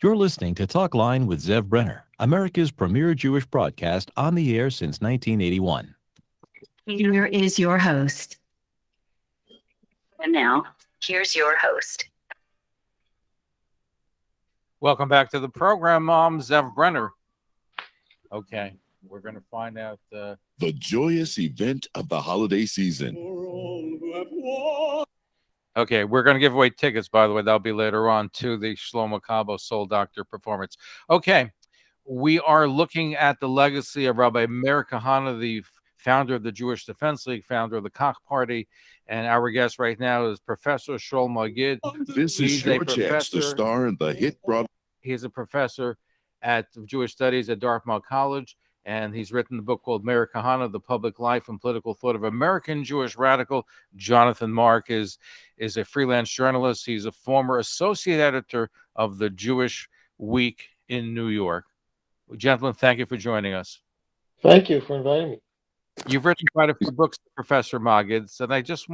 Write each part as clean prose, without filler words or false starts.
You're listening to Talkline with Zev Brenner, America's premier Jewish broadcast on the air since 1981. Here is your host. And now, here's your host. Welcome back to the program, Zev Brenner. Okay, we're going to find out the joyous event of the holiday season. Okay, we're going to give away tickets, by the way. That'll be later on to the Shlomo Cabo Soul Doctor performance. Okay, we are looking at the legacy of Rabbi Meir Kahane, the founder of the Jewish Defense League, founder of the Koch Party, and our guest right now is Professor Shaul Magid. This is your chance to star in the hit broadcast. He's a professor at Jewish Studies at Dartmouth College, and he's written a book called Meir Kahane, The Public Life and Political Thought of American Jewish Radical. Jonathan Mark is a freelance journalist. He's a former associate editor of the Jewish Week in New York. Gentlemen, thank you for joining us. Thank you for inviting me. You've written quite a few books, Professor Magid, and I just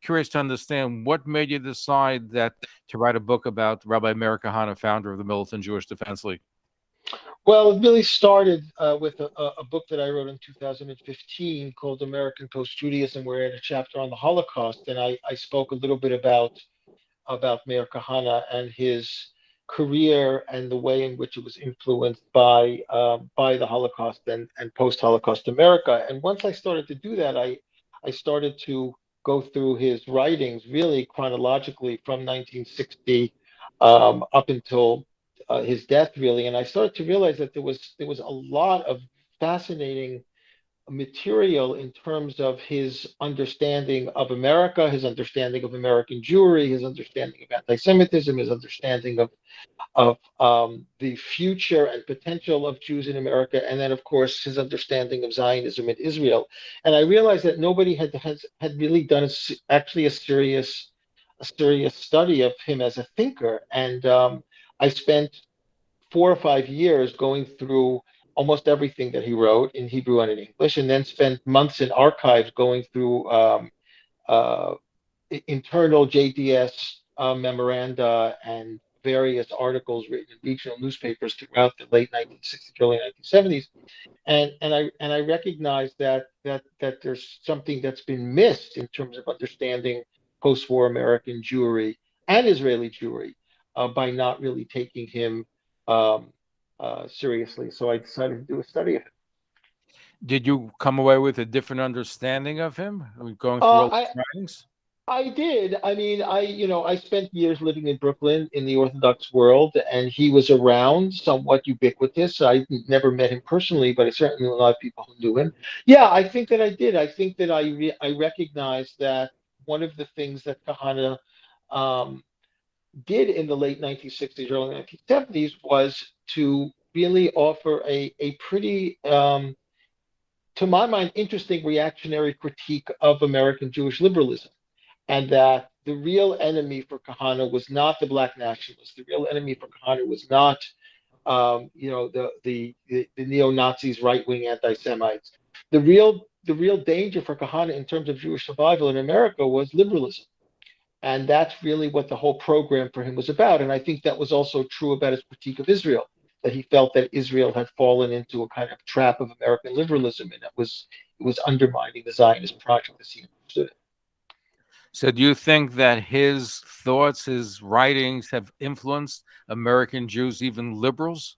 curious to understand what made you decide to write a book about Rabbi Meir Kahane, founder of the Militant Jewish Defense League. Well, it really started with a book that I wrote in 2015 called American Post-Judaism, where I had a chapter on the Holocaust, and I spoke a little bit about Meir Kahane and his career and the way in which it was influenced by the Holocaust and post-Holocaust America. And once I started to do that, I started to go through his writings really chronologically from 1960 up until his death, really. And I started to realize that there was a lot of fascinating material in terms of his understanding of America, his understanding of American Jewry, his understanding of anti-Semitism, his understanding of the future and potential of Jews in America, and then, of course, his understanding of Zionism in Israel. And I realized that nobody had really done a serious study of him as a thinker. And I spent 4 or 5 years going through almost everything that he wrote in Hebrew and in English, and then spent months in archives going through internal JDS memoranda and various articles written in regional newspapers throughout the late 1960s, early 1970s, and I recognized that there's something that's been missed in terms of understanding post-war American Jewry and Israeli Jewry by not really taking him seriously. So I decided to do a study of him. Did you come away with a different understanding of him going through all the writings? I did. I mean, I spent years living in Brooklyn in the Orthodox world, and he was around, somewhat ubiquitous. I never met him personally, but I certainly knew a lot of people who knew him. Yeah, I think that I did. I think that I recognized that one of the things that Kahane did in the late 1960s, early 1970s was to really offer a pretty, to my mind, interesting reactionary critique of American Jewish liberalism. And that the real enemy for Kahane was not the black nationalists. The real enemy for Kahane was not, the neo-Nazis, right-wing anti-Semites. The real danger for Kahane in terms of Jewish survival in America was liberalism, and that's really what the whole program for him was about. And I think that was also true about his critique of Israel, that he felt that Israel had fallen into a kind of trap of American liberalism, and it was undermining the Zionist project as he understood it. So do you think that his thoughts, his writings have influenced American Jews, even liberals?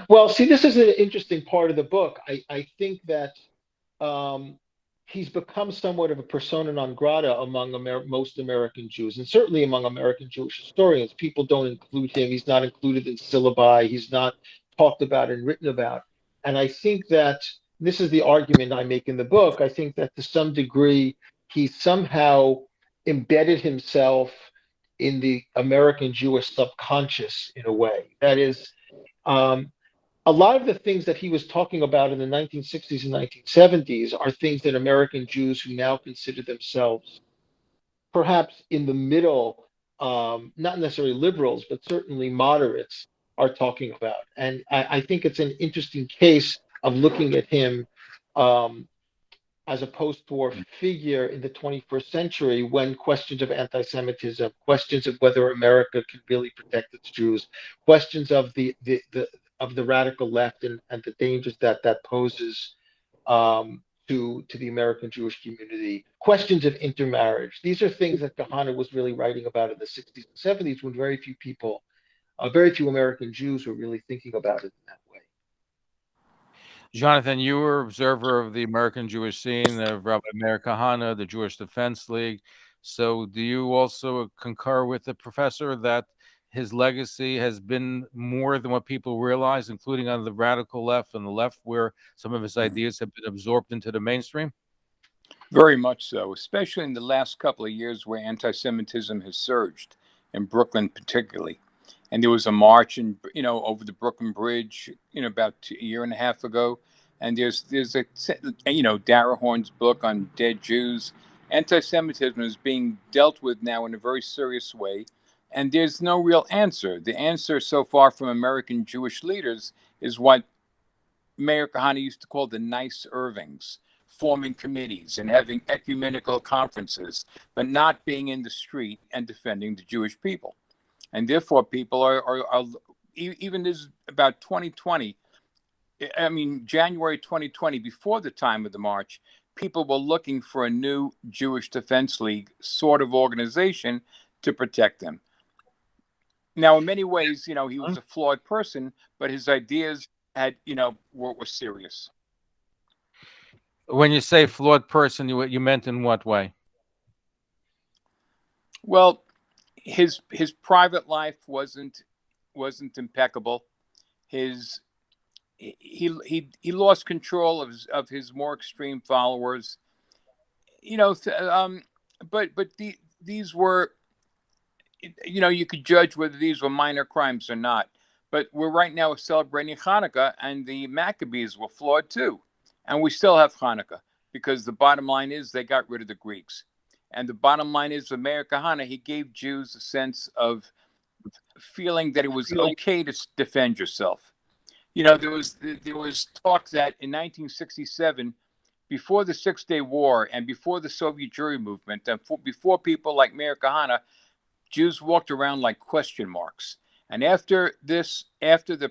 Well, see, this is an interesting part of the book. I think that he's become somewhat of a persona non grata among most American Jews, and certainly among American Jewish historians. People don't include him. He's not included in syllabi. He's not talked about and written about. And I think that this is the argument I make in the book. I think that to some degree, he somehow embedded himself in the American Jewish subconscious in a way. That is, a lot of the things that he was talking about in the 1960s and 1970s are things that American Jews who now consider themselves perhaps in the middle, not necessarily liberals, but certainly moderates, are talking about. And I think it's an interesting case of looking at him as a post-war figure in the 21st century when questions of anti-Semitism, questions of whether America can really protect its Jews, questions of the radical left and the dangers that poses to the American Jewish community, questions of intermarriage. These are things that Kahane was really writing about in the 60s and 70s when very few American Jews were really thinking about it in that way. Jonathan, you were observer of the American Jewish scene, of Rabbi Meir Kahane, the Jewish Defense League. So do you also concur with the professor that his legacy has been more than what people realize, including on the radical left and the left, where some of his ideas have been absorbed into the mainstream? Very much so, especially in the last couple of years where anti-Semitism has surged, in Brooklyn particularly. And there was a march over the Brooklyn Bridge, about a year and a half ago. And there's Dara Horn's book on dead Jews. Anti-Semitism is being dealt with now in a very serious way. And there's no real answer. The answer so far from American Jewish leaders is what Meir Kahane used to call the nice Irvings, forming committees and having ecumenical conferences, but not being in the street and defending the Jewish people. And therefore, people are even this about 2020, January 2020, before the time of the march, people were looking for a new Jewish Defense League sort of organization to protect them. Now, in many ways, he was a flawed person, but his ideas were serious. When you say flawed person, you meant in what way? Well, his private life wasn't impeccable. He lost control of his more extreme followers. But these were, you could judge whether these were minor crimes or not. But we're right now celebrating Hanukkah, and the Maccabees were flawed too. And we still have Hanukkah, because the bottom line is they got rid of the Greeks. And the bottom line is with Meir Kahane, he gave Jews a sense of feeling that it was okay to defend yourself. There was talk that in 1967, before the Six-Day War and before the Soviet Jewry movement, and before people like Meir Kahane, Jews walked around like question marks. And after the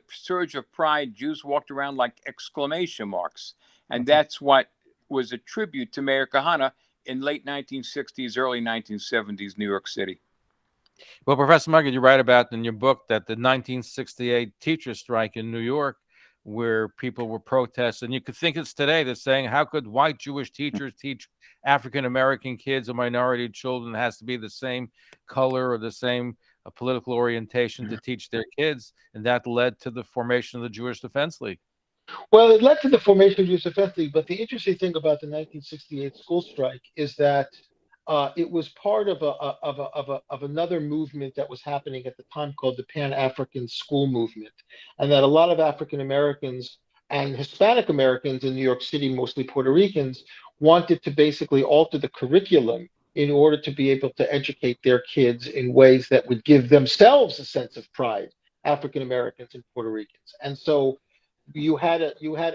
surge of pride, Jews walked around like exclamation marks. And that's what was a tribute to Meir Kahane in late 1960s, early 1970s New York City. Well, Professor Magid, you write about in your book that the 1968 teacher strike in New York, where people were protesting, you could think it's today, they're saying, how could white Jewish teachers teach African-American kids or minority children? It has to be the same color or the same political orientation to teach their kids. And that led to the formation of the Jewish Defense League. Well, it led to the formation of the Jewish Defense League, but the interesting thing about the 1968 school strike is that it was part of another movement that was happening at the time called the Pan-African School Movement, and that a lot of African Americans and Hispanic Americans in New York City, mostly Puerto Ricans, wanted to basically alter the curriculum in order to be able to educate their kids in ways that would give themselves a sense of pride, African Americans and Puerto Ricans. And so you had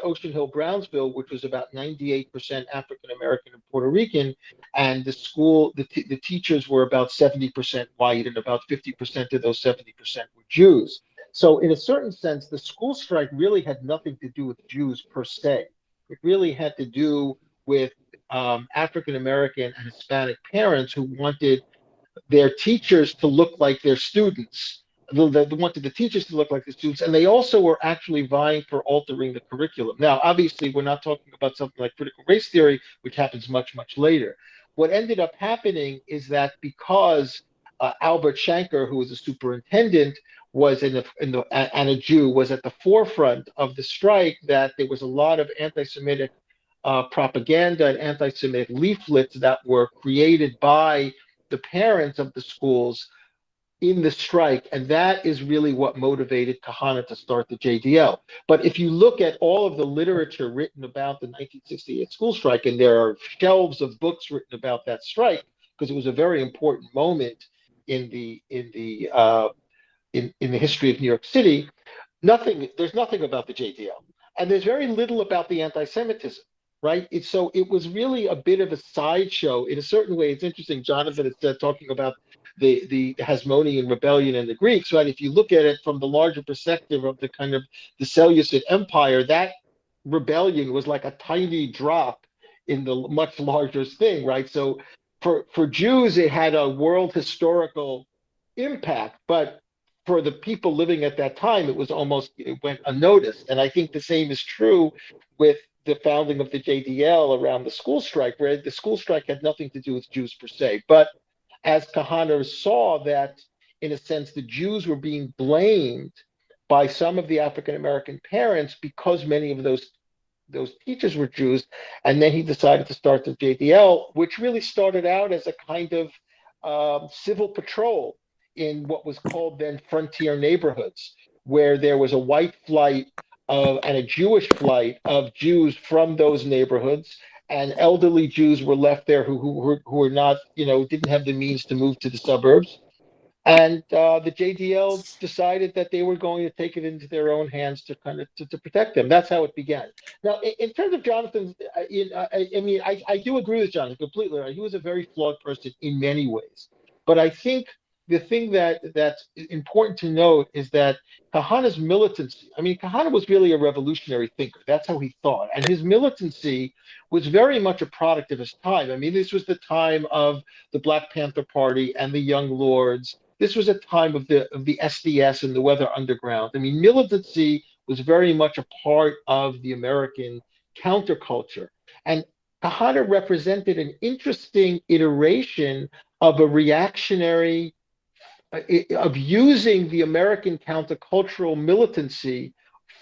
Ocean Hill Brownsville, which was about 98% African American and Puerto Rican, and the teachers were about 70% white, and about 50% of those 70% were Jews. So in a certain sense, the school strike really had nothing to do with Jews per se. It really had to do with African American and Hispanic parents who wanted their teachers to look like their students. They wanted the teachers to look like the students, and they also were actually vying for altering the curriculum. Now, obviously, we're not talking about something like critical race theory, which happens much, much later. What ended up happening is that because Albert Shanker, who was the superintendent, was and a Jew, was at the forefront of the strike, that there was a lot of anti-Semitic propaganda and anti-Semitic leaflets that were created by the parents of the schools in the strike, and that is really what motivated Kahane to start the JDL. But if you look at all of the literature written about the 1968 school strike, and there are shelves of books written about that strike, because it was a very important moment in the history of New York City, there's nothing about the JDL, and there's very little about the anti-Semitism. right? So it was really a bit of a sideshow. In a certain way, it's interesting. Jonathan is talking about the Hasmonean rebellion and the Greeks, right? If you look at it from the larger perspective of the kind of the Seleucid Empire, that rebellion was like a tiny drop in the much larger thing, right? So for Jews, it had a world historical impact, but for the people living at that time, it went unnoticed. And I think the same is true with the founding of the JDL around the school strike, where the school strike had nothing to do with Jews per se. But as Kahane saw that, in a sense, the Jews were being blamed by some of the African American parents because many of those teachers were Jews, and then he decided to start the JDL, which really started out as a kind of civil patrol in what was called then frontier neighborhoods, where there was a white flight and a Jewish flight of Jews from those neighborhoods, and elderly Jews were left there who were not, didn't have the means to move to the suburbs. And the JDL decided that they were going to take it into their own hands to kind of to protect them. That's how it began. Now, in terms of Jonathan's, I do agree with Jonathan completely. Right? He was a very flawed person in many ways, but I think the thing that's important to note is that Kahane's militancy. I mean, Kahane was really a revolutionary thinker. That's how he thought, and his militancy was very much a product of his time. I mean, this was the time of the Black Panther Party and the Young Lords. This was a time of the SDS and the Weather Underground. I mean, militancy was very much a part of the American counterculture. And Kahane represented an interesting iteration of a reactionary, of using the American countercultural militancy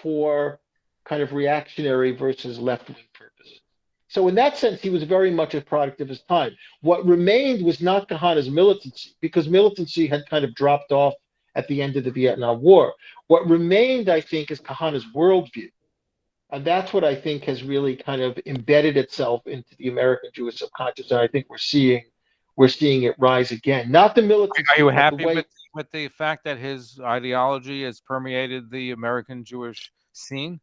for kind of reactionary versus left-wing purposes. So in that sense, he was very much a product of his time. What remained was not Kahane's militancy, because militancy had kind of dropped off at the end of the Vietnam War. What remained, I think, is Kahane's worldview. And that's what I think has really kind of embedded itself into the American Jewish subconscious. And I think we're seeing it rise again. Not the militancy. Are you happy with the fact that his ideology has permeated the American Jewish scene?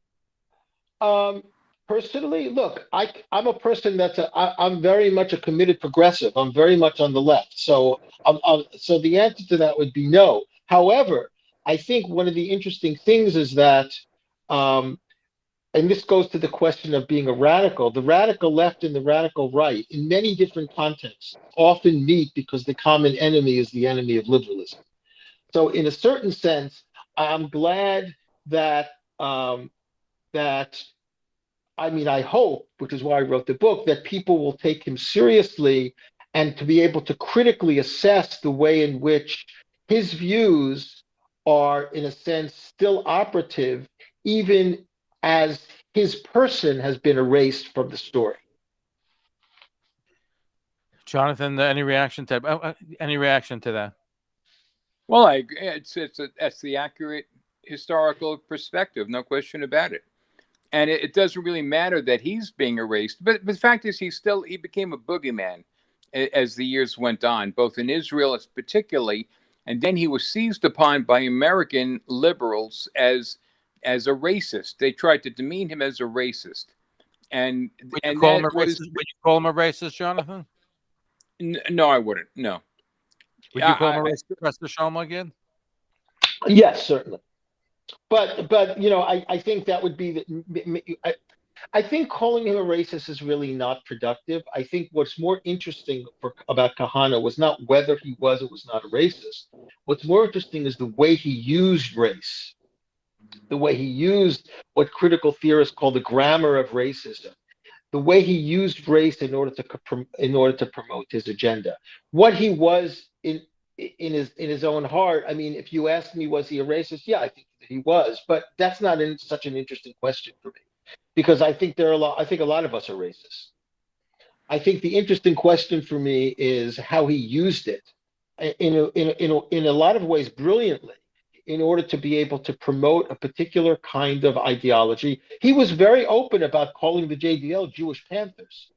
Personally, look, I'm a person I'm very much a committed progressive. I'm very much on the left. So so the answer to that would be no. However, I think one of the interesting things is that, and this goes to the question of being a radical, the radical left and the radical right in many different contexts often meet because the common enemy is the enemy of liberalism. So in a certain sense, I'm glad that I hope, which is why I wrote the book, that people will take him seriously and to be able to critically assess the way in which his views are, in a sense, still operative, even as his person has been erased from the story. Jonathan, any reaction to that? Well, I agree. That's the accurate historical perspective, no question about it. And it doesn't really matter that he's being erased. But the fact is, he became a boogeyman as the years went on, both in Israel particularly, and then he was seized upon by American liberals as a racist. They tried to demean him as a racist. Would you call him a racist, Jonathan? No, I wouldn't. No. Would you call him a racist, Professor Shaul Magid? Yes, certainly. But I think that would be I think calling him a racist is really not productive. I think what's more interesting about Kahane was not whether he was or was not a racist. What's more interesting is the way he used race, the way he used what critical theorists call the grammar of racism, the way he used race in order to promote his agenda. What he was in his own heart. I mean, if you ask me, was he a racist? Yeah, I think that he was, but that's not such an interesting question for me, because I think a lot of us are racist. I think the interesting question for me is how he used it in a lot of ways brilliantly in order to be able to promote a particular kind of ideology. He was very open about calling the JDL Jewish Panthers.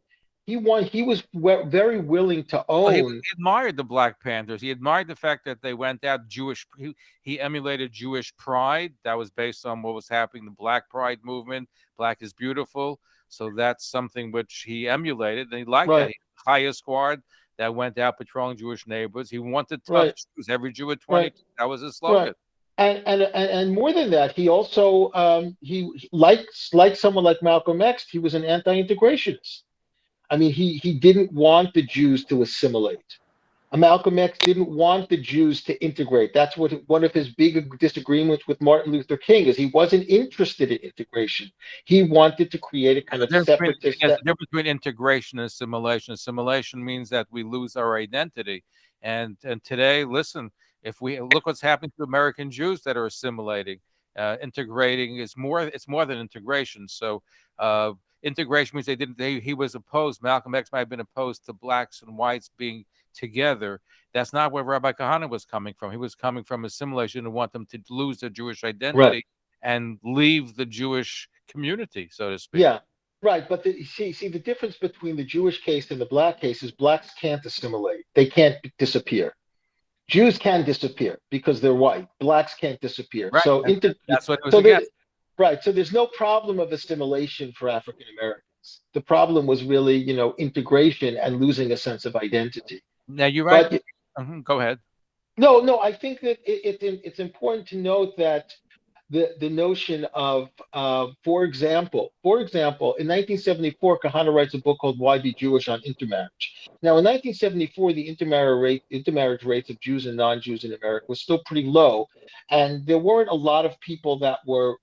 He was very willing to own. Well, he admired the Black Panthers. He admired the fact that they went out Jewish. He emulated Jewish pride. That was based on what was happening, the Black Pride movement. Black is beautiful. So that's something which he emulated, and he liked that. Right. He highest squad that went out patrolling Jewish neighborhoods. He wanted tough Right. Jews. Every Jew at 20. Right. That was his Right. slogan. And more than that, he also he like someone like Malcolm X, he was an anti-integrationist. I mean, he didn't want the Jews to assimilate. Malcolm X didn't want the Jews to integrate. That's what one of his big disagreements with Martin Luther King is. He wasn't interested in integration. He wanted to create a kind of separatist. There's a difference between integration and assimilation. Assimilation means that we lose our identity. And today, listen, if we look what's happening to American Jews that are assimilating, integrating is more. It's more than integration. So integration means he was opposed. Malcolm X might have been opposed to blacks and whites being together. That's not where Rabbi Kahane was coming from. He was coming from assimilation and want them to lose their Jewish identity, Right. and leave the Jewish community, so to speak. Yeah, right. But see, the difference between the Jewish case and the black case is blacks can't assimilate. They can't disappear. Jews can disappear because they're white. Blacks can't disappear. Right. So that's what it was against. Right. So there's no problem of assimilation for African Americans. The problem was really, integration and losing a sense of identity. Now you're right. But, go ahead. No. I think that it's important to note that the notion of, for example, in 1974, Kahane writes a book called "Why Be Jewish" on intermarriage. Now, in 1974, the intermarriage rates of Jews and non-Jews in America was still pretty low, and there weren't a lot of people that were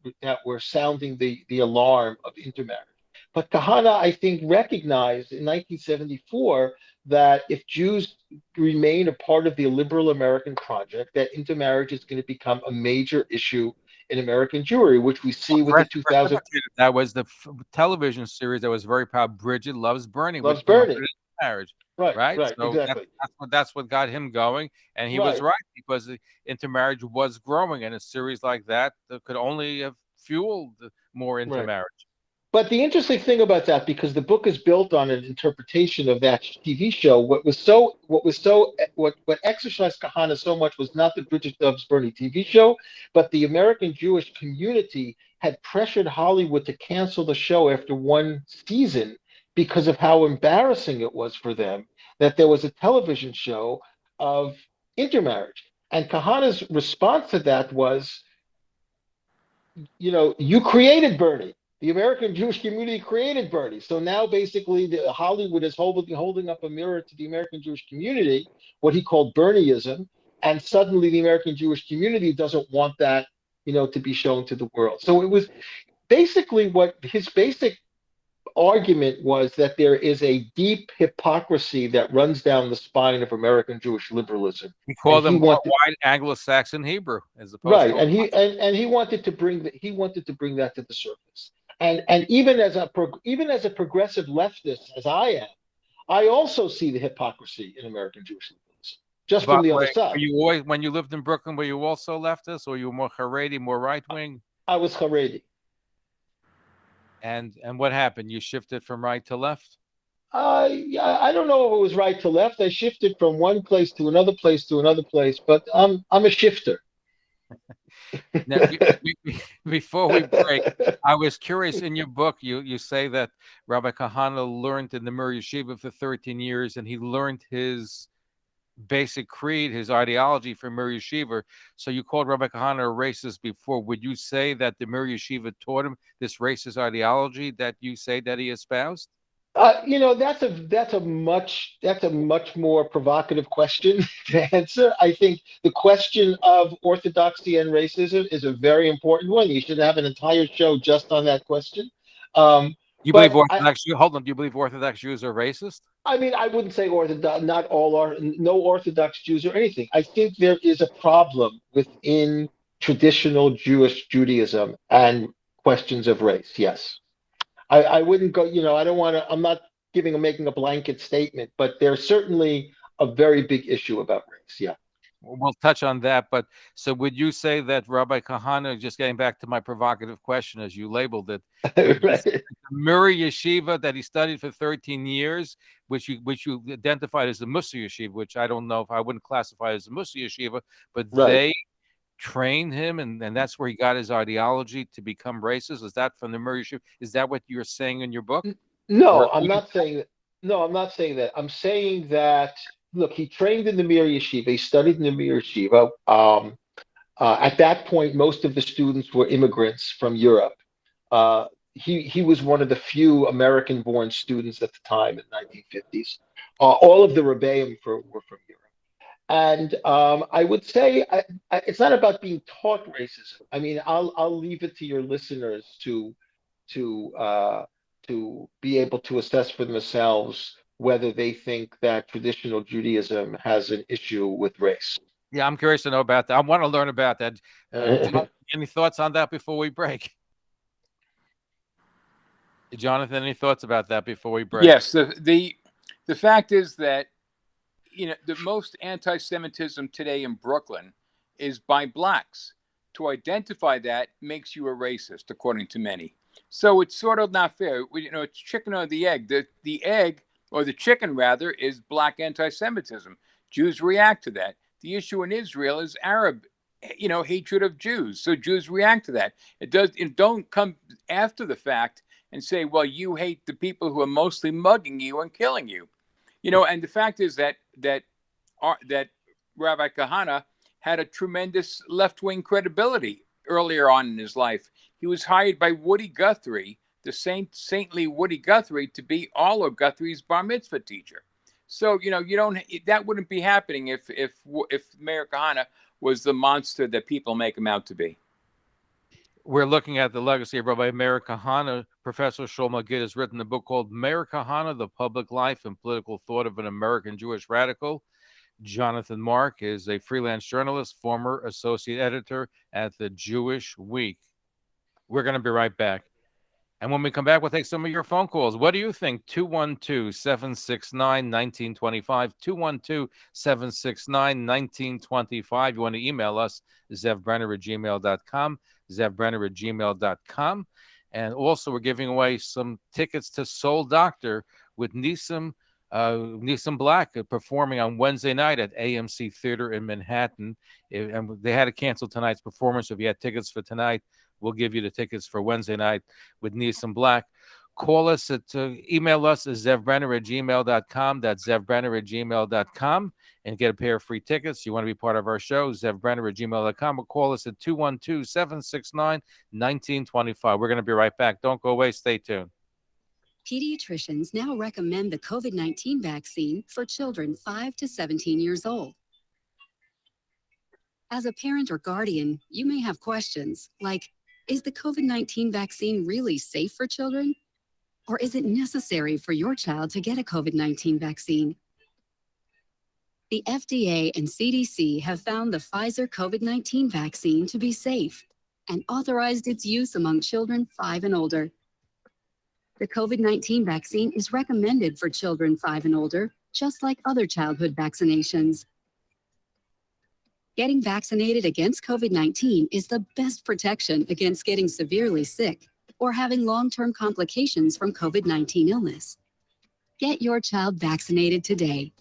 sounding the alarm of intermarriage. But Kahane, I think, recognized in 1974 that if Jews remain a part of the liberal American project, that intermarriage is going to become a major issue in American Jewry, which we see with the 2000. That was the television series that was very proud. Bridget Loves Bernie. Loves Bernie. Marriage. Right. So Exactly. That's what got him going, and he was right, because the intermarriage was growing, and a series like that could only have fueled more intermarriage. But the interesting thing about that, because the book is built on an interpretation of that TV show, what exercised Kahane so much was not the Bridget Loves Bernie TV show, but the American Jewish community had pressured Hollywood to cancel the show after one season because of how embarrassing it was for them that there was a television show of intermarriage. And Kahane's response to that was, you created Bernie. The American Jewish community created Bernie. So now basically Hollywood is holding up a mirror to the American Jewish community, what he called Bernieism, and suddenly the American Jewish community doesn't want that, to be shown to the world. So it was basically what his basic argument was, that there is a deep hypocrisy that runs down the spine of American Jewish liberalism. He called them white Anglo-Saxon Hebrew, as opposed to and he wanted to bring that to the surface. And even as a progressive leftist as I am, I also see the hypocrisy in American Jewish liberalism, just from the other side. When you lived in Brooklyn, were you also leftist, or you were more Haredi, more right wing? I was Haredi. And what happened? You shifted from right to left? I don't know if it was right to left. I shifted from one place to another place to another place, but I'm a shifter. Now, before we break, I was curious. In your book, you say that Rabbi Kahane learned in the Mir Yeshiva for 13 years, and he learned his basic creed, his ideology from Mir Yeshiva. So you called Rabbi Kahane a racist before. Would you say that the Mir Yeshiva taught him this racist ideology that you say that he espoused? That's a much more provocative question to answer. I think the question of orthodoxy and racism is a very important one. You should have an entire show just on that question. You believe Orthodox Jews? Hold on. Do you believe Orthodox Jews are racist? I mean, I wouldn't say Orthodox. Not all are. No Orthodox Jews or anything. I think there is a problem within traditional Jewish Judaism and questions of race. Yes. I wouldn't go, I don't want to, I'm not making a blanket statement, but there's certainly a very big issue about race. Yeah. We'll touch on that. But so would you say that Rabbi Kahane, just getting back to my provocative question, as you labeled it, right. Mir Yeshiva that he studied for 13 years, which you identified as the Mussar Yeshiva, which I don't know if I wouldn't classify as a Mussar Yeshiva, but they train him, and that's where he got his ideology to become racist? Is that from the Meir Yeshiva? Is that what you're saying in your book? No, Or I'm not saying that. No, I'm not saying that. I'm saying that, look, he trained in the Meir Yeshiva. He studied in the Meir Yeshiva. At that point, most of the students were immigrants from Europe. He was one of the few American-born students at the time in the 1950s. All of the Rebbeim were from Europe. And I would say it's not about being taught racism. I mean, I'll leave it to your listeners to be able to assess for themselves whether they think that traditional Judaism has an issue with race. yeah, I'm curious to know about that. I want to learn about that. Any thoughts on that before we break? Jonathan, any thoughts about that before we break? Yes, the fact is that, you know, the most anti-Semitism today in Brooklyn is by blacks. To identify that makes you a racist, according to many. So it's sort of not fair. You know, it's chicken or the egg. The egg, or the chicken rather, is black anti-Semitism. Jews react to that. The issue in Israel is Arab, you know, hatred of Jews. So Jews react to that. It don't come after the fact and say, well, you hate the people who are mostly mugging you and killing you. You know, and the fact is that Rabbi Kahane had a tremendous left-wing credibility earlier on in his life. He was hired by Woody Guthrie, the saintly Woody Guthrie, to be all of Guthrie's bar mitzvah teacher. So, you know, that wouldn't be happening if Meir Kahane was the monster that people make him out to be. We're looking at the legacy of Rabbi Meir Kahane. Professor Shaul Magid has written a book called Meir Kahane, The Public Life and Political Thought of an American Jewish Radical. Jonathan Mark is a freelance journalist, former associate editor at the Jewish Week. We're going to be right back. And when we come back, we'll take some of your phone calls. What do you think? 212-769-1925, 212-769-1925. You want to email us, zevbrenner@gmail.com, zevbrenner@gmail.com. And also, we're giving away some tickets to Soul Doctor with Nissim Black performing on Wednesday night at AMC Theater in Manhattan. And they had to cancel tonight's performance. So if you had tickets for tonight, we'll give you the tickets for Wednesday night with Nissim Black. Call us email us at zevbrenner@gmail.com. That's zevbrenner@gmail.com, and get a pair of free tickets. You want to be part of our show, zevbrenner@gmail.com, or call us at 212-769-1925. We're going to be right back. Don't go away. Stay tuned. Pediatricians now recommend the COVID-19 vaccine for children 5 to 17 years old. As a parent or guardian, you may have questions like, is the COVID-19 vaccine really safe for children? Or is it necessary for your child to get a COVID-19 vaccine? The FDA and CDC have found the Pfizer COVID-19 vaccine to be safe and authorized its use among children 5 and older. The COVID-19 vaccine is recommended for children 5 and older, just like other childhood vaccinations. Getting vaccinated against COVID-19 is the best protection against getting severely sick or having long-term complications from COVID-19 illness. Get your child vaccinated today.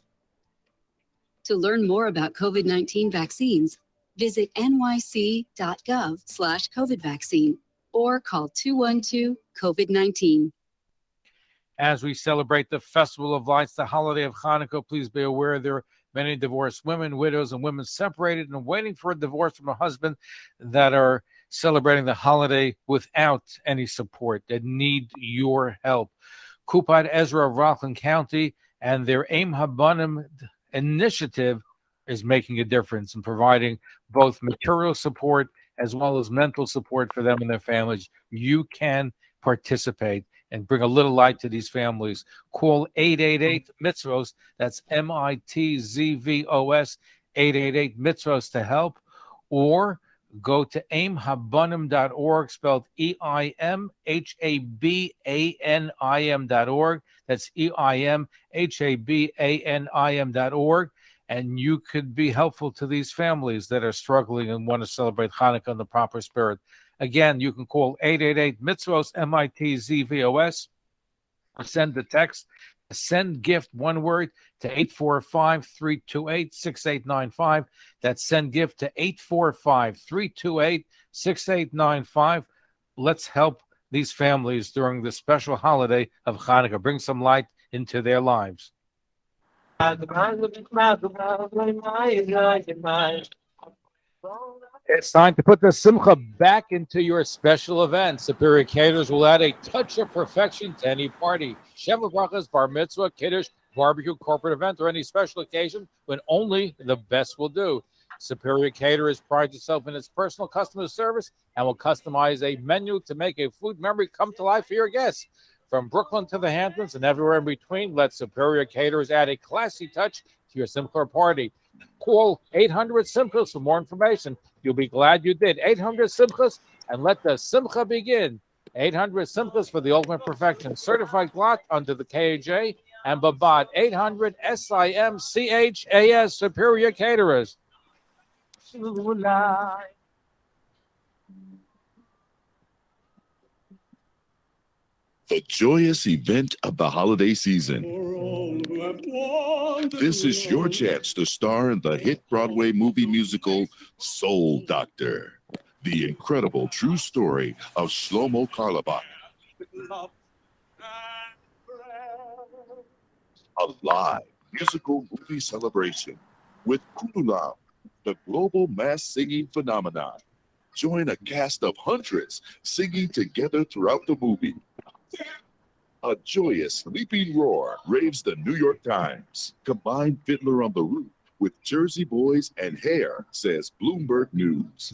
To learn more about COVID-19 vaccines, visit nyc.gov/COVID vaccine or call 212-COVID-19. As we celebrate the Festival of Lights, the holiday of Hanukkah, please be aware there are many divorced women, widows, and women separated and waiting for a divorce from a husband that are celebrating the holiday without any support, that need your help. Kupat Ezra of Rockland County and their Aim Habanim initiative is making a difference in providing both material support as well as mental support for them and their families. You can participate and bring a little light to these families. Call 888-MITZVOS. That's MITZVOS, 888-MITZVOS to help. Or go to aimhabanim.org, spelled EIMHABANIM.org. That's EIMHABANIM.org. And you could be helpful to these families that are struggling and want to celebrate Hanukkah in the proper spirit. Again, you can call 888-MITZVOS, MITZVOS, or send the text Send gift, one word, to 845-328-6895. That's send gift to 845-328-6895. Let's help these families during the special holiday of Hanukkah. Bring some light into their lives. It's time to put the simcha back into your special event. Superior Caterers will add a touch of perfection to any party. Sheva brachas, bar mitzvah, kiddush, barbecue, corporate event, or any special occasion when only the best will do. Superior Caterers prides itself in its personal customer service and will customize a menu to make a food memory come to life for your guests. From Brooklyn to the Hamptons and everywhere in between, let Superior Caterers add a classy touch to your simpler party. Call 800 Simchas for more information. You'll be glad you did. 800 Simchas, and let the simcha begin. 800 Simchas for the ultimate perfection. Certified glot under the KAJ and Babad. 800 SIMCHAS Superior Caterers. The joyous event of the holiday season. This is your chance to star in the hit Broadway movie musical Soul Doctor, the incredible true story of Shlomo Carlebach. A live musical movie celebration with Kululam, the global mass singing phenomenon. Join a cast of hundreds singing together throughout the movie. A joyous leaping roar raves the New York Times. Combine Fiddler on the Roof with Jersey Boys and Hair, says Bloomberg News.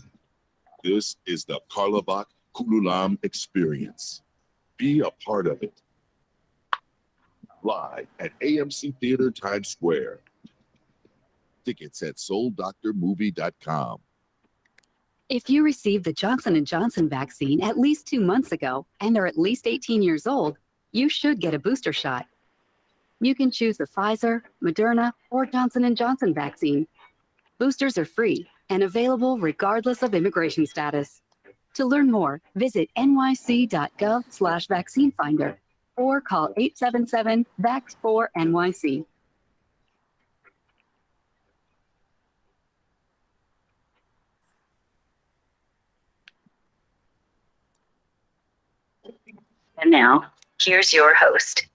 This is the Carlebach Kululam experience. Be a part of it. Live at AMC Theater Times Square. Tickets at souldoctormovie.com. If you received the Johnson & Johnson vaccine at least 2 months ago and are at least 18 years old, you should get a booster shot. You can choose the Pfizer, Moderna, or Johnson & Johnson vaccine. Boosters are free and available regardless of immigration status. To learn more, visit nyc.gov/vaccine finder or call 877-VAX4-NYC. And now, here's your host.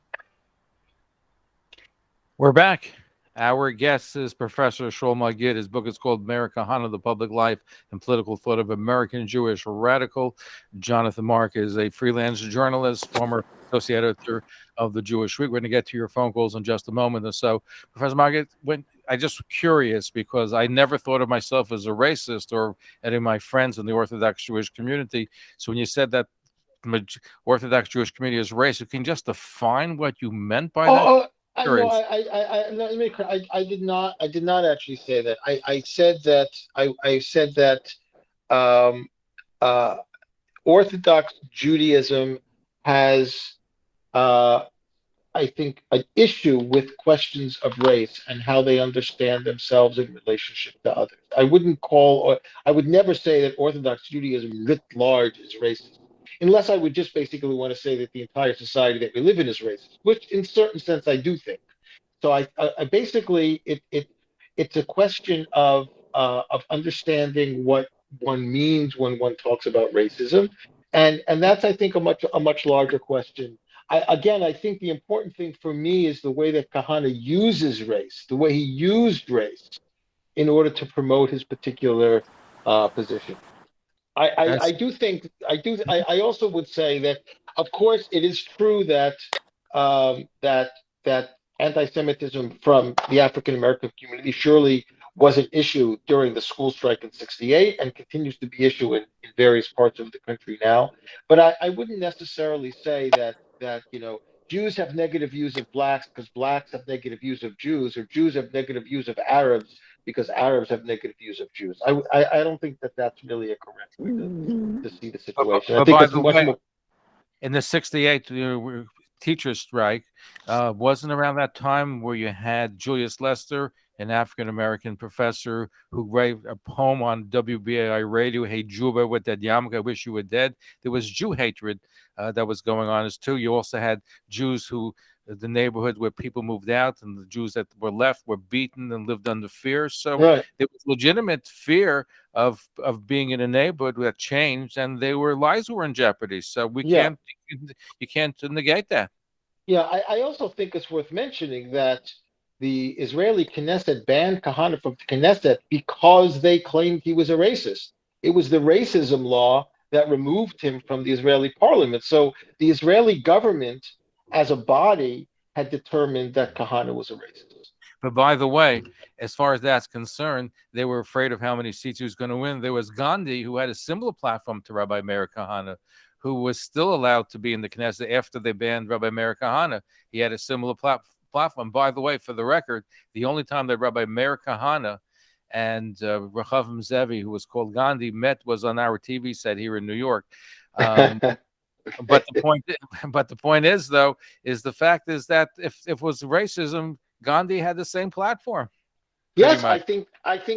We're back. Our guest is Professor Shaul Magid. His book is called Meir Kahane, The Public Life and Political Thought of American Jewish Radical. Jonathan Mark is a freelance journalist, former associate editor of the Jewish Week. We're going to get to your phone calls in just a moment or so. Professor Magid, I just curious because I never thought of myself as a racist or any of my friends in the Orthodox Jewish community. So when you said that Orthodox Jewish community is racist, can you just define what you meant by that? I did not actually say that. I said that Orthodox Judaism has, I think, an issue with questions of race and how they understand themselves in relationship to others. I would never say that Orthodox Judaism writ large is racist, unless I would just basically want to say that the entire society that we live in is racist, which in certain sense I do think. So I basically it's a question of understanding what one means when one talks about racism, and that's, I think, a much larger question. I think the important thing for me is the way that Kahane uses race, the way he used race in order to promote his particular position. I also would say that, of course, it is true that that anti-Semitism from the African American community surely was an issue during the school strike in '68 and continues to be an issue in various parts of the country now. But I wouldn't necessarily say that Jews have negative views of blacks because blacks have negative views of Jews, or Jews have negative views of Arabs because Arabs have negative views of Jews. I don't think that that's really a correct way to see the situation. I think it's much more. In the '68 teachers strike, wasn't around that time where you had Julius Lester, an African-American professor who wrote a poem on WBAI radio, "Hey Juba, with that yarmulke, I wish you were dead." There was Jew hatred that was going on as too. You also had Jews who the neighborhood where people moved out, and the Jews that were left were beaten and lived under fear. So Right. there was legitimate fear of being in a neighborhood that changed, and lives were in jeopardy. So Yeah. you can't negate that. Yeah, I also think it's worth mentioning that the Israeli Knesset banned Kahane from the Knesset because they claimed he was a racist. It was the racism law that removed him from the Israeli parliament. So the Israeli government, as a body, had determined that Kahane was a racist. But by the way, as far as that's concerned, they were afraid of how many seats he was going to win. There was Gandhi, who had a similar platform to Rabbi Meir Kahane, who was still allowed to be in the Knesset after they banned Rabbi Meir Kahane. He had a similar platform. By the way, for the record, the only time that Rabbi Meir Kahane and Rechavam Zevi, who was called Gandhi, met was on our TV set here in New York. But the point is, though, is the fact is that if it was racism, Gandhi had the same platform. Yes, I think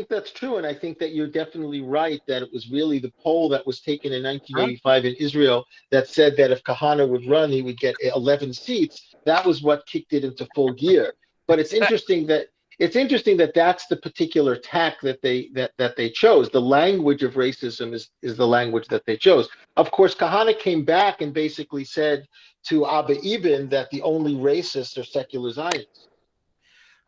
that's true, and I think that you're definitely right that it was really the poll that was taken in 1985 in Israel that said that if Kahane would run, he would get 11 seats. That was what kicked it into full gear. But it's interesting that that's the particular tack that they chose. The language of racism is the language that they chose. Of course, Kahane came back and basically said to Abba Eban that the only racists are secular Zionists.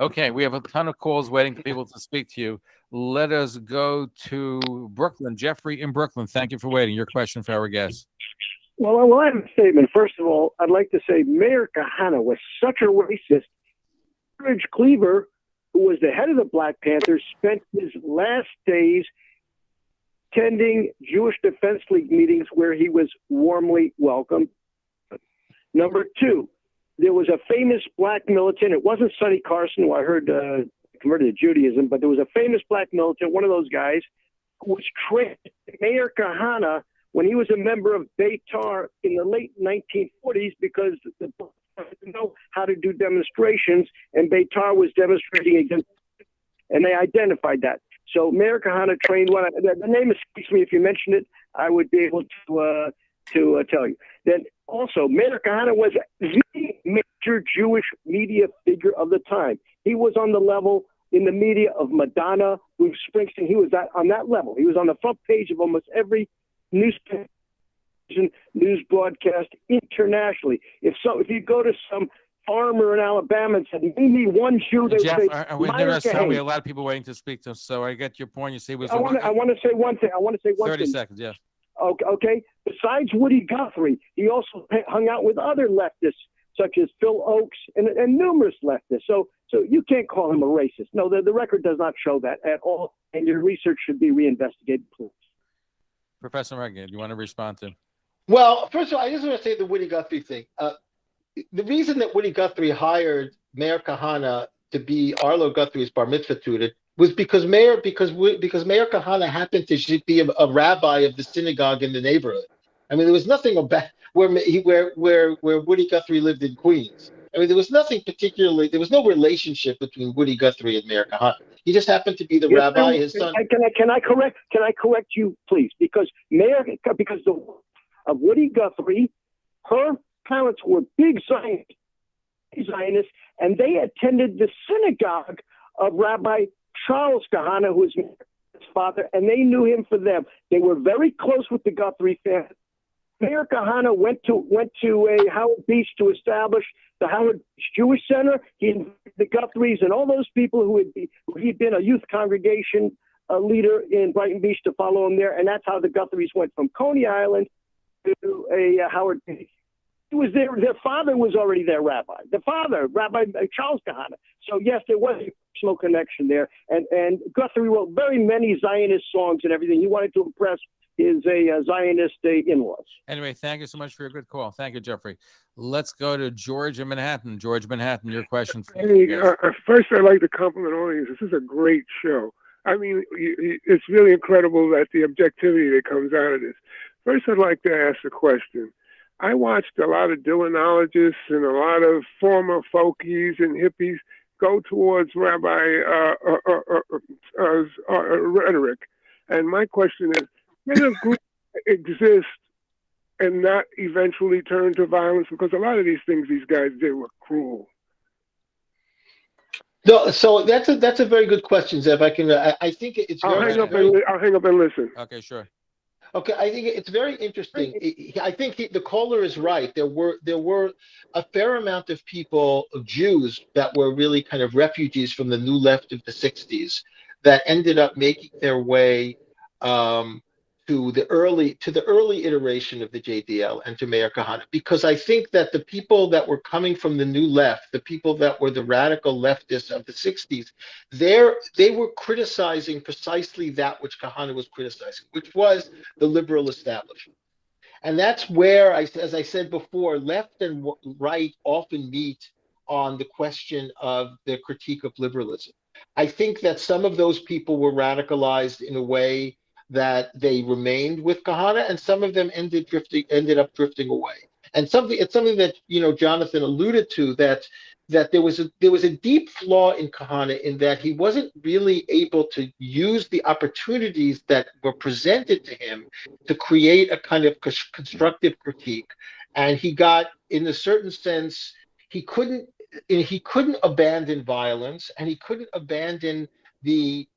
Okay, we have a ton of calls waiting for people to speak to you. Let us go to Brooklyn. Jeffrey in Brooklyn, thank you for waiting. Your question for our guest. Well, I have a statement. First of all, I'd like to say Meir Kahane was such a racist. George Cleaver, who was the head of the Black Panthers, spent his last days attending Jewish Defense League meetings where he was warmly welcomed. Number two, there was a famous black militant. It wasn't Sonny Carson, who I heard converted to Judaism, but there was a famous black militant, one of those guys, who was trained Meir Kahane when he was a member of Beitar in the late 1940s because the Blacks didn't know how to do demonstrations, and Beitar was demonstrating against, and they identified that. So Meir Kahane trained one. The name escapes me. If you mention it, I would be able to tell you. Then also, Meir Kahane was the major Jewish media figure of the time. He was on the level in the media of Madonna, Bruce Springsteen. He was on that level. He was on the front page of almost every news broadcast internationally. If you go to some farmer in Alabama and said, "Name me one Jew," they Jeff, say, we Meir have Kahane. a lot of people waiting to speak to us, so I get your point. You see, I want to say one thing. 30 seconds, yes. Okay. Besides Woody Guthrie, he also hung out with other leftists, such as Phil Oakes and numerous leftists. So you can't call him a racist. No, the record does not show that at all, and your research should be reinvestigated, please. Professor Magid, do you want to respond to him? Well, first of all, I just want to say the Woody Guthrie thing. The reason that Woody Guthrie hired Meir Kahane to be Arlo Guthrie's bar mitzvah tutor was because Meir Kahane happened to be a rabbi of the synagogue in the neighborhood. I mean, there was nothing about where Woody Guthrie lived in Queens. I mean, there was nothing particularly. There was no relationship between Woody Guthrie and Meir Kahane. He just happened to be the rabbi. His son. Can I correct you, please? Because of Woody Guthrie, her parents were big Zionists, and they attended the synagogue of Rabbi Charles Kahane, who was his father, and they knew him for them. They were very close with the Guthrie family. Meir Kahane went to a Howard Beach to establish the Howard Beach Jewish Center. He invited the Guthries and all those people who he'd been a youth congregation leader in Brighton Beach to follow him there, and that's how the Guthries went from Coney Island to a Howard Beach. He was there. Their father was already their rabbi. The father, Rabbi Charles Kahane. So yes, there was a personal connection there. And Guthrie wrote very many Zionist songs and everything. He wanted to impress his Zionist in-laws. Anyway, thank you so much for your good call. Thank you, Jeffrey. Let's go to George in Manhattan. George Manhattan, your question. First, I'd like to compliment all of you. This is a great show. I mean, it's really incredible that the objectivity that comes out of this. First, I'd like to ask a question. I watched a lot of Dylanologists and a lot of former folkies and hippies go towards rabbi rhetoric. And my question is, can a group exist and not eventually turn to violence? Because a lot of these things these guys did were cruel. No, so that's a very good question, Zev. I think it's I'll very, hang up very and listen. Okay, sure. Okay, I think it's very interesting. I think the caller is right. There were a fair amount of people, of Jews, that were really kind of refugees from the New Left of the '60s that ended up making their way to the early iteration of the JDL and to Meir Kahane, because I think that the people that were coming from the New Left, the people that were the radical leftists of the '60s, they were criticizing precisely that which Kahane was criticizing, which was the liberal establishment. And that's where, as I said before, left and right often meet on the question of the critique of liberalism. I think that some of those people were radicalized in a way that they remained with Kahane, and some of them ended up drifting away. And it's something that Jonathan alluded to, that there was a deep flaw in Kahane in that he wasn't really able to use the opportunities that were presented to him to create a kind of constructive critique. And he got, in a certain sense, he couldn't abandon violence, and he couldn't abandon the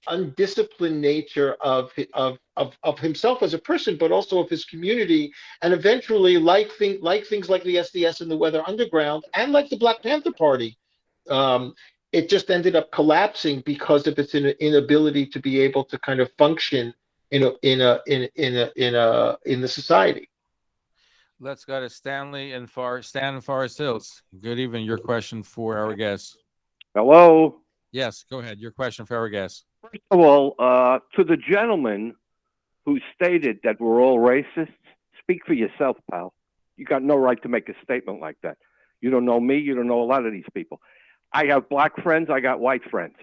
undisciplined nature of himself as a person, but also of his community, and eventually, like things like the SDS and the Weather Underground, and like the Black Panther Party, it just ended up collapsing because of its inability to be able to kind of function in the society. Let's go to Stan in Forest Hills. Good evening. Your question for our guest. Hello. Yes, go ahead. Your question for our guest. First of all, to the gentleman who stated that we're all racists, speak for yourself, pal. You got no right to make a statement like that. You don't know me. You don't know a lot of these people. I have black friends. I got white friends.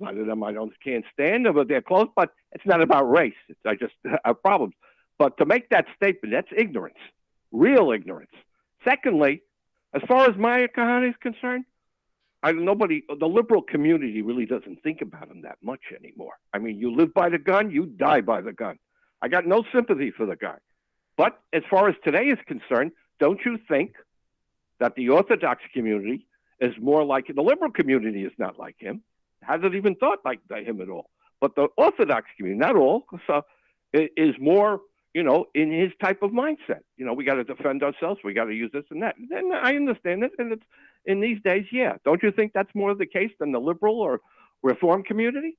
A lot of them can't stand them, but they're close. But it's not about race. I just have problems. But to make that statement, that's ignorance, real ignorance. Secondly, as far as Meir Kahane is concerned, the liberal community really doesn't think about him that much anymore. I mean, you live by the gun, you die by the gun. I got no sympathy for the guy. But as far as today is concerned, don't you think that the Orthodox community is more like the liberal community is not like him? Hasn't even thought like him at all. But the Orthodox community, not all, so is more, in his type of mindset. We got to defend ourselves. We got to use this and that. And I understand it, and it's in these days, yeah. Don't you think that's more the case than the liberal or reform community?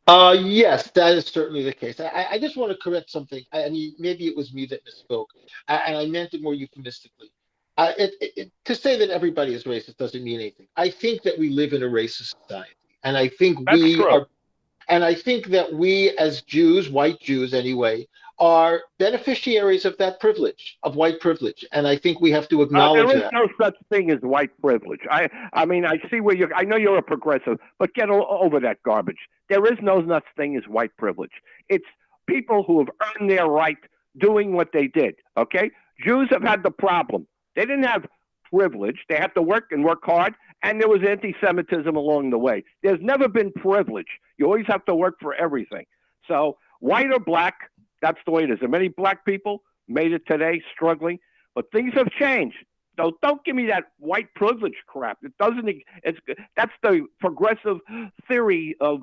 Yes, that is certainly the case. I just want to correct something. Maybe it was me that misspoke, and I meant it more euphemistically. To say that everybody is racist doesn't mean anything. I think that we live in a racist society, and I think I think that we as Jews, white Jews anyway, are beneficiaries of that privilege, of white privilege, and I think we have to acknowledge that. There is no such thing as white privilege. I mean, I see where I know you're a progressive, but get over that garbage. There is no such thing as white privilege. It's people who have earned their right doing what they did, okay? Jews have had the problem. They didn't have privilege. They had to work and work hard, and there was anti-Semitism along the way. There's never been privilege. You always have to work for everything. So white or black, that's the way it is. And many black people made it today struggling, but things have changed. So don't give me that white privilege crap. That's the progressive theory of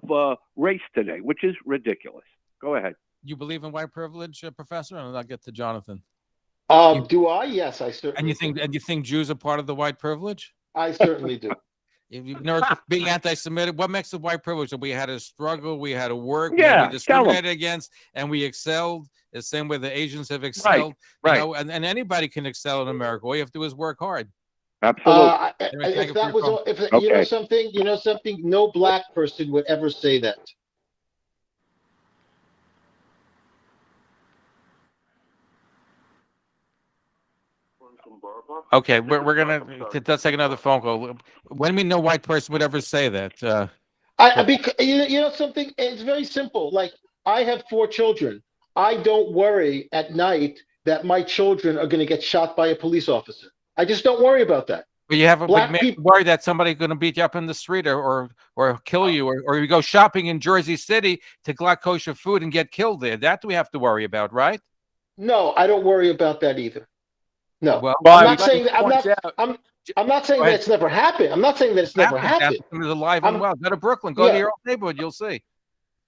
race today, which is ridiculous. Go ahead. You believe in white privilege, Professor? And I'll get to Jonathan. Do I? Yes, I certainly. And you think Jews are part of the white privilege? I certainly do. You've never being anti-Semitic. What makes the white privilege? We had to struggle, we had to work, we yeah, had to be discriminated against, and we excelled. The same way the Asians have excelled. Right. And anybody can excel in America. All you have to do is work hard. Absolutely. If that was all, okay. you know something, no black person would ever say that. Okay, we're gonna let's take another phone call. When we no white person would ever say that. Because you know something, it's very simple. Like, I have 4 children. I don't worry at night that my children are going to get shot by a police officer. I just don't worry about that. But you have a worry that somebody's going to beat you up in the street or kill you, or you go shopping in Jersey City to collect kosher food and get killed there. That we have to worry about, right? No, I don't worry about that either. No, Well, Well, I'm I not would like saying to that. point out, I'm not saying Go that ahead. it's never happened. I'm not saying that it's never happened. Happened. It was alive and I'm, well. Go to Brooklyn. Go to yeah, your old neighborhood. You'll see.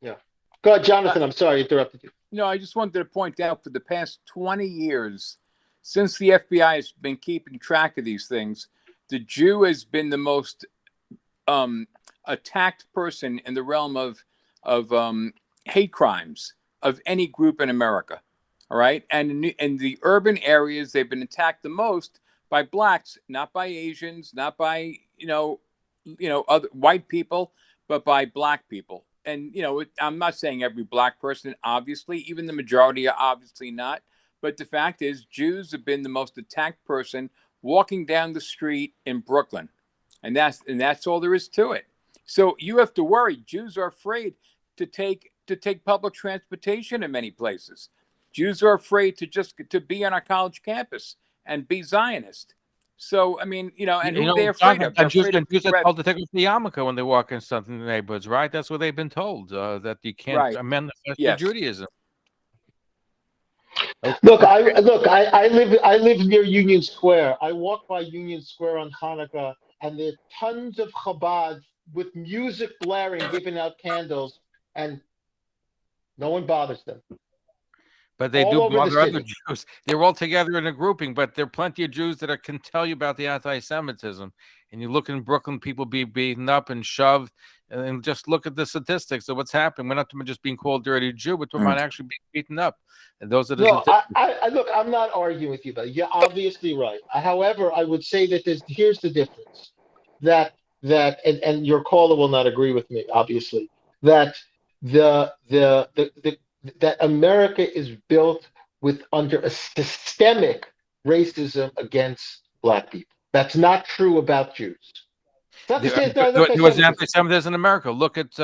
yeah. Go ahead, Jonathan. I'm sorry I interrupted you. no, I just wanted to point out for the past 20 years, since the FBI has been keeping track of these things, the Jew has been the most attacked person in the realm of hate crimes of any group in America. All right, and in the urban areas, they've been attacked the most by blacks, not by Asians, not by other white people, but by black people. And I'm not saying every black person, obviously, even the majority are obviously not. But the fact is, Jews have been the most attacked person walking down the street in Brooklyn, and that's all there is to it. So you have to worry. Jews are afraid to take public transportation in many places. Jews are afraid to be on our college campus and be Zionist. So I mean, and who they're afraid of? They're afraid of Jews are threat. told to take off the yarmulke when they walk in something neighborhoods, right? That's what they've been told, that you can't Right. manifest Yes. your Judaism. Look, I live near Union Square. I walk by Union Square on Hanukkah, and there are tons of Chabad with music blaring, giving out candles, and no one bothers them. But they All do over the bother other city. Jews. They're all together in a grouping, but there are plenty of Jews that can tell you about the anti-Semitism. And you look in Brooklyn, people be beaten up and shoved, and just look at the statistics of what's happening. We're not just being called dirty Jew, but we're about actually being beaten up. And those are the No, statistics. look, I'm not arguing with you, but you're obviously right. However, I would say that here's the difference. And your caller will not agree with me, obviously, that that America is built under a systemic racism against black people. That's not true about Jews. It's not to say it's not There was anti-Semitism. anti-Semitism in America. Look at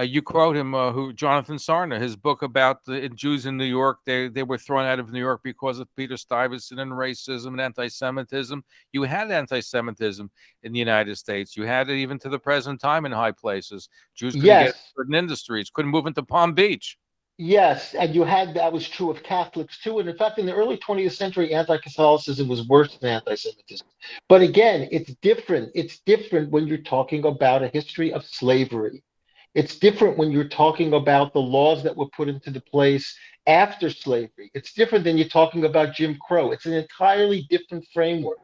you quote him, Jonathan Sarna, his book about the Jews in New York. They were thrown out of New York because of Peter Stuyvesant and racism and anti-Semitism. You had anti-Semitism in the United States. You had it even to the present time in high places. Jews couldn't get Yes. certain industries, couldn't move into Palm Beach. Yes, and that was true of Catholics too. And in fact, in the early 20th century, anti-Catholicism was worse than anti-Semitism. But again, it's different. It's different when you're talking about a history of slavery. It's different when you're talking about the laws that were put into the place after slavery. It's different than you're talking about Jim Crow. It's an entirely different framework.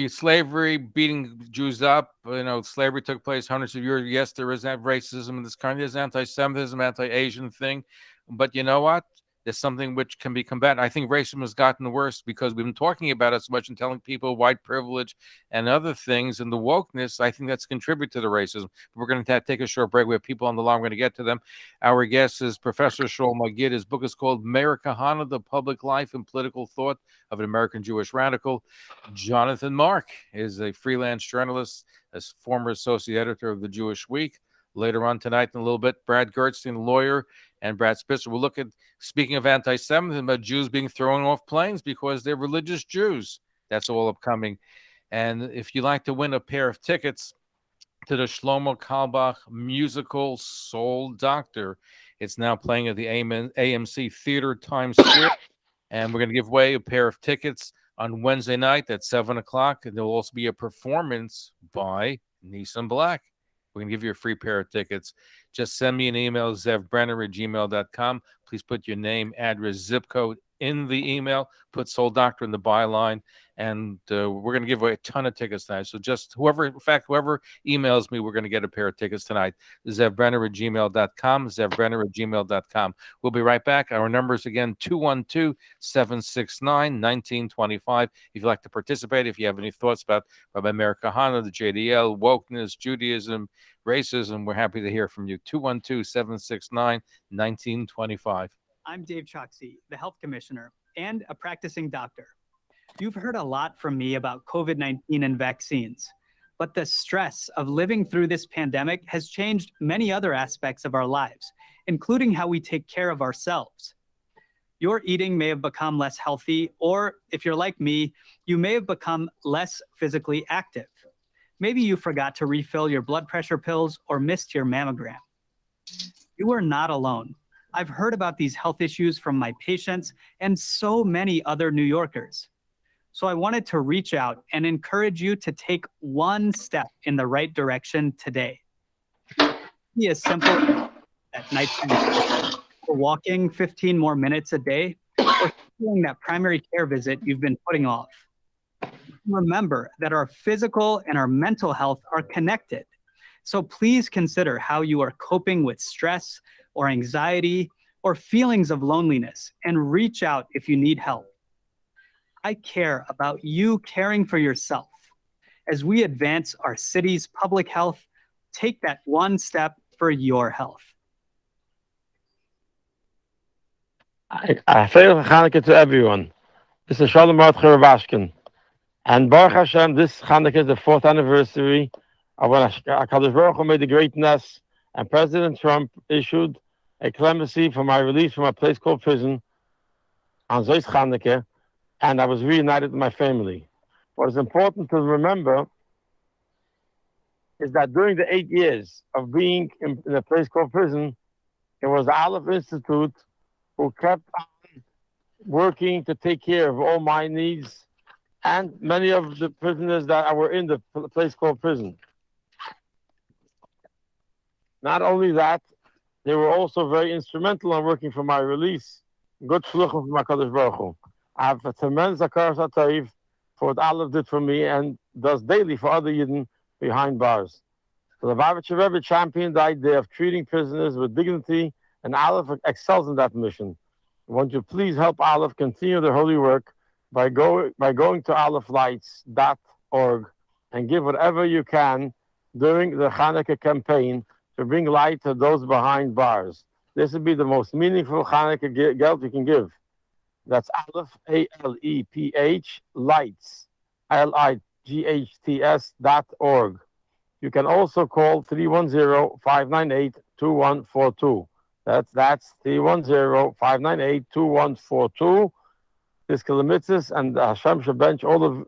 Slavery, beating Jews up, slavery took place hundreds of years. Yes, there is that racism in this country. There's anti-Semitism, anti-Asian thing. But you know what? There's something which can be combated. I think racism has gotten worse because we've been talking about it so much and telling people white privilege and other things. And the wokeness, I think that's contributed to the racism. We're going to take a short break. We have people on the line. We're going to get to them. Our guest is Professor Shaul Magid. His book is called Meir Kahane, The Public Life and Political Thought of an American Jewish Radical. Jonathan Mark is a freelance journalist, as former associate editor of the Jewish Week. Later on tonight in a little bit, Brad Gerstein, lawyer, and Brad Spitzer. We'll look at, speaking of anti-Semitism, about Jews being thrown off planes because they're religious Jews. That's all upcoming. And if you'd like to win a pair of tickets to the Shlomo Carlebach musical Soul Doctor, it's now playing at the AMC Theater, Times Square. And we're going to give away a pair of tickets on Wednesday night at 7 o'clock. And there will also be a performance by Nissan Black. We're going to give you a free pair of tickets. Just send me an email, zevbrenner@gmail.com. Please put your name, address, zip code in the email. Put Soul Doctor in the byline. And we're going to give away a ton of tickets tonight. So just whoever emails me, we're going to get a pair of tickets tonight. zevbrenner@gmail.com, zevbrenner@gmail.com. We'll be right back. Our numbers again, 212-769-1925. If you'd like to participate, if you have any thoughts about Rabbi Meir Kahane, the JDL, wokeness, Judaism, racism, we're happy to hear from you. 212-769-1925. I'm Dave Choksi, the health commissioner and a practicing doctor. You've heard a lot from me about COVID-19 and vaccines, but the stress of living through this pandemic has changed many other aspects of our lives, including how we take care of ourselves. Your eating may have become less healthy, or if you're like me, you may have become less physically active. Maybe you forgot to refill your blood pressure pills or missed your mammogram. You are not alone. I've heard about these health issues from my patients and so many other New Yorkers. So I wanted to reach out and encourage you to take one step in the right direction today. Be as simple at nighttime, or walking 15 more minutes a day, or doing that primary care visit you've been putting off. Remember that our physical and our mental health are connected. So please consider how you are coping with stress or anxiety or feelings of loneliness and reach out if you need help. I care about you caring for yourself. As we advance our city's public health, take that one step for your health. I say Chanukah to everyone. This is Shaul Magid. And Baruch Hashem, this Chanukah is the 4th anniversary of when HaKadosh Baruch Hu made the greatness, and President Trump issued a clemency for my release from a place called prison on Zois Chanukah, and I was reunited with my family. What is important to remember is that during the 8 years of being in a place called prison, it was the Aleph Institute who kept on working to take care of all my needs and many of the prisoners that were in the place called prison. Not only that, they were also very instrumental in working for my release. Good shluchim from HaKadosh Baruch Hu. I have a tremendous hakaras hatov for what Aleph did for me and does daily for other Yidden behind bars. The Lubavitcher Rebbe championed the idea of treating prisoners with dignity, and Aleph excels in that mission. Won't you please help Aleph continue their holy work by going to alephlights.org and give whatever you can during the Hanukkah campaign to bring light to those behind bars. This would be the most meaningful Hanukkah geld you can give. That's Aleph, A-L-E-P-H, lights, L-I-G-H-T-S.org. You can also call 310-598-2142. That's 310-598-2142. This Kalamitzis and Hashem shall bench all of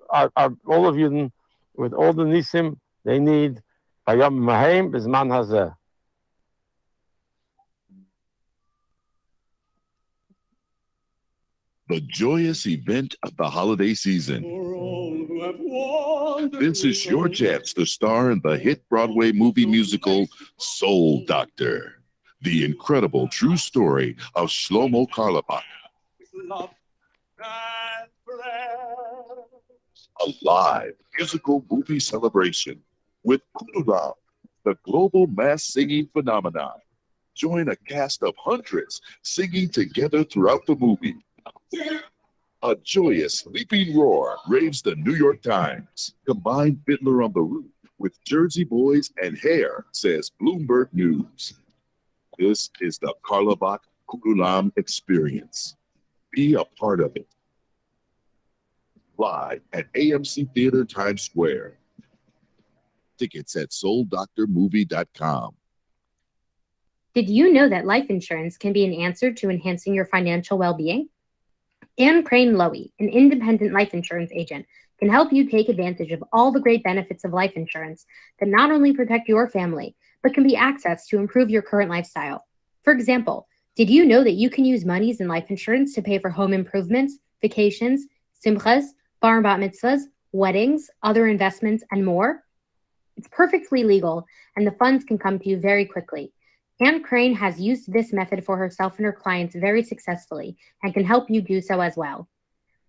you with all the nisim they need. Bayam Mahem Bizman Hazeh. The joyous event of the holiday season. This is your chance to star in the hit Broadway movie musical Soul Doctor, the incredible true story of Shlomo Carlebach. A live musical movie celebration with Kunulam, the global mass singing phenomenon. Join a cast of hundreds singing together throughout the movie. A joyous leaping roar raves the New York Times. Combine Fiddler on the Roof with Jersey Boys and Hair, says Bloomberg News. This is the Carlebach Kunulam experience. Be a part of it. Live at AMC Theater Times Square. Tickets at souldoctormovie.com. Did you know that life insurance can be an answer to enhancing your financial well-being? Anne Crane Lowy, an independent life insurance agent, can help you take advantage of all the great benefits of life insurance that not only protect your family, but can be accessed to improve your current lifestyle. For example, did you know that you can use monies in life insurance to pay for home improvements, vacations, simchas, bar and bat mitzvahs, weddings, other investments, and more? It's perfectly legal, and the funds can come to you very quickly. Anne Crane has used this method for herself and her clients very successfully and can help you do so as well.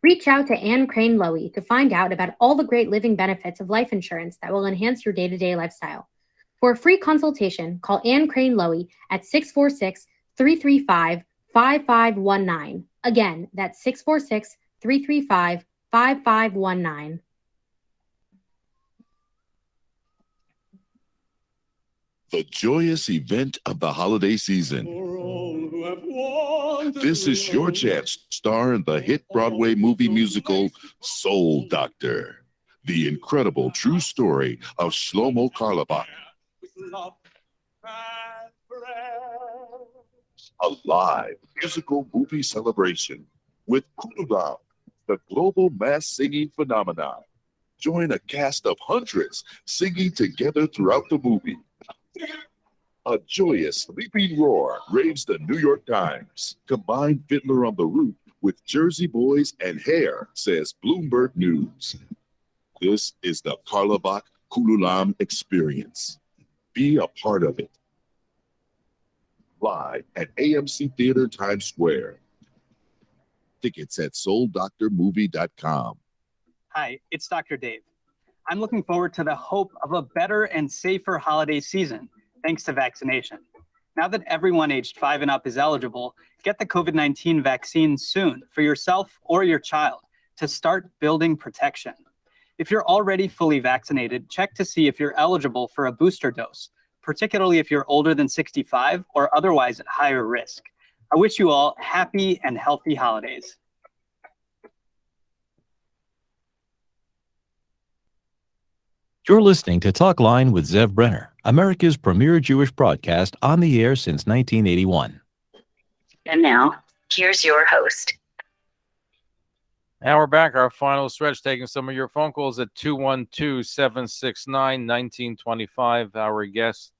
Reach out to Anne Crane Lowy to find out about all the great living benefits of life insurance that will enhance your day-to-day lifestyle. For a free consultation, call Anne Crane Lowy at 646-335-5519. Again, that's 646-335-5519. The joyous event of the holiday season. This is your chance to star in the hit Broadway movie musical Soul Doctor, the incredible true story of Shlomo Carlebach. A live musical movie celebration with Kunulam, the global mass singing phenomenon. Join a cast of hundreds singing together throughout the movie. A joyous, leaping roar raves the New York Times. Combine Fiddler on the Roof with Jersey Boys and Hair, says Bloomberg News. This is the Karlabach Kululam experience. Be a part of it. Live at AMC Theater Times Square. Tickets at souldoctormovie.com. Hi, it's Dr. Dave. I'm looking forward to the hope of a better and safer holiday season, thanks to vaccination. Now that everyone aged 5 and up is eligible, get the COVID-19 vaccine soon for yourself or your child to start building protection. If you're already fully vaccinated, check to see if you're eligible for a booster dose, particularly if you're older than 65 or otherwise at higher risk. I wish you all happy and healthy holidays. You're listening to Talkline with Zev Brenner, America's premier Jewish broadcast on the air since 1981. And now, here's your host. Now we're back. Our final stretch, taking some of your phone calls at 212-769-1925. Our guest,